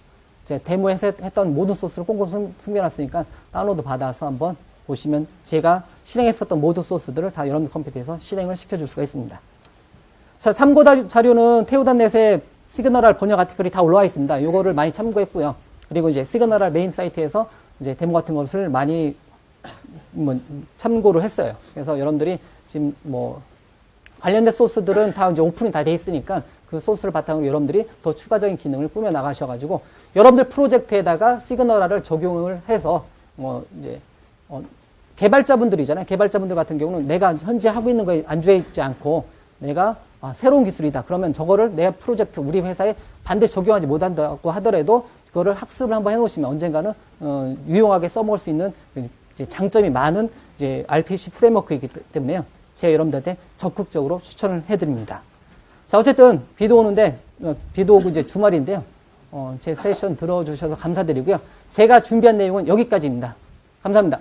제가 데모에서 했던 모든 소스를 꽁꽁 숨겨놨으니까 다운로드 받아서 한번 보시면 제가 실행했었던 모든 소스들을 다 여러분들 컴퓨터에서 실행을 시켜줄 수가 있습니다. 자, 참고 자료는 태우단넷에 시그널 번역 아티클이 다 올라와 있습니다. 요거를 많이 참고했고요. 그리고 이제 시그널 메인 사이트에서 이제 데모 같은 것을 많이 참고를 했어요. 그래서 여러분들이 지금 뭐 관련된 소스들은 다 이제 오픈이 다 돼 있으니까 그 소스를 바탕으로 여러분들이 더 추가적인 기능을 꾸며 나가셔가지고 여러분들 프로젝트에다가 시그널을 적용을 해서 이제 개발자분들이잖아요. 개발자분들 같은 경우는 내가 현재 하고 있는 거에 안주해 있지 않고 내가 새로운 기술이다. 그러면 저거를 내 프로젝트, 우리 회사에 반드시 적용하지 못한다고 하더라도 그거를 학습을 한번 해놓으시면 언젠가는 유용하게 써먹을 수 있는 이제 장점이 많은 이제 RPC 프레임워크이기 때문에요. 제가 여러분들한테 적극적으로 추천을 해드립니다. 자, 어쨌든 비도 오는데 비도 오고 이제 주말인데요. 제 세션 들어주셔서 감사드리고요. 제가 준비한 내용은 여기까지입니다. 감사합니다.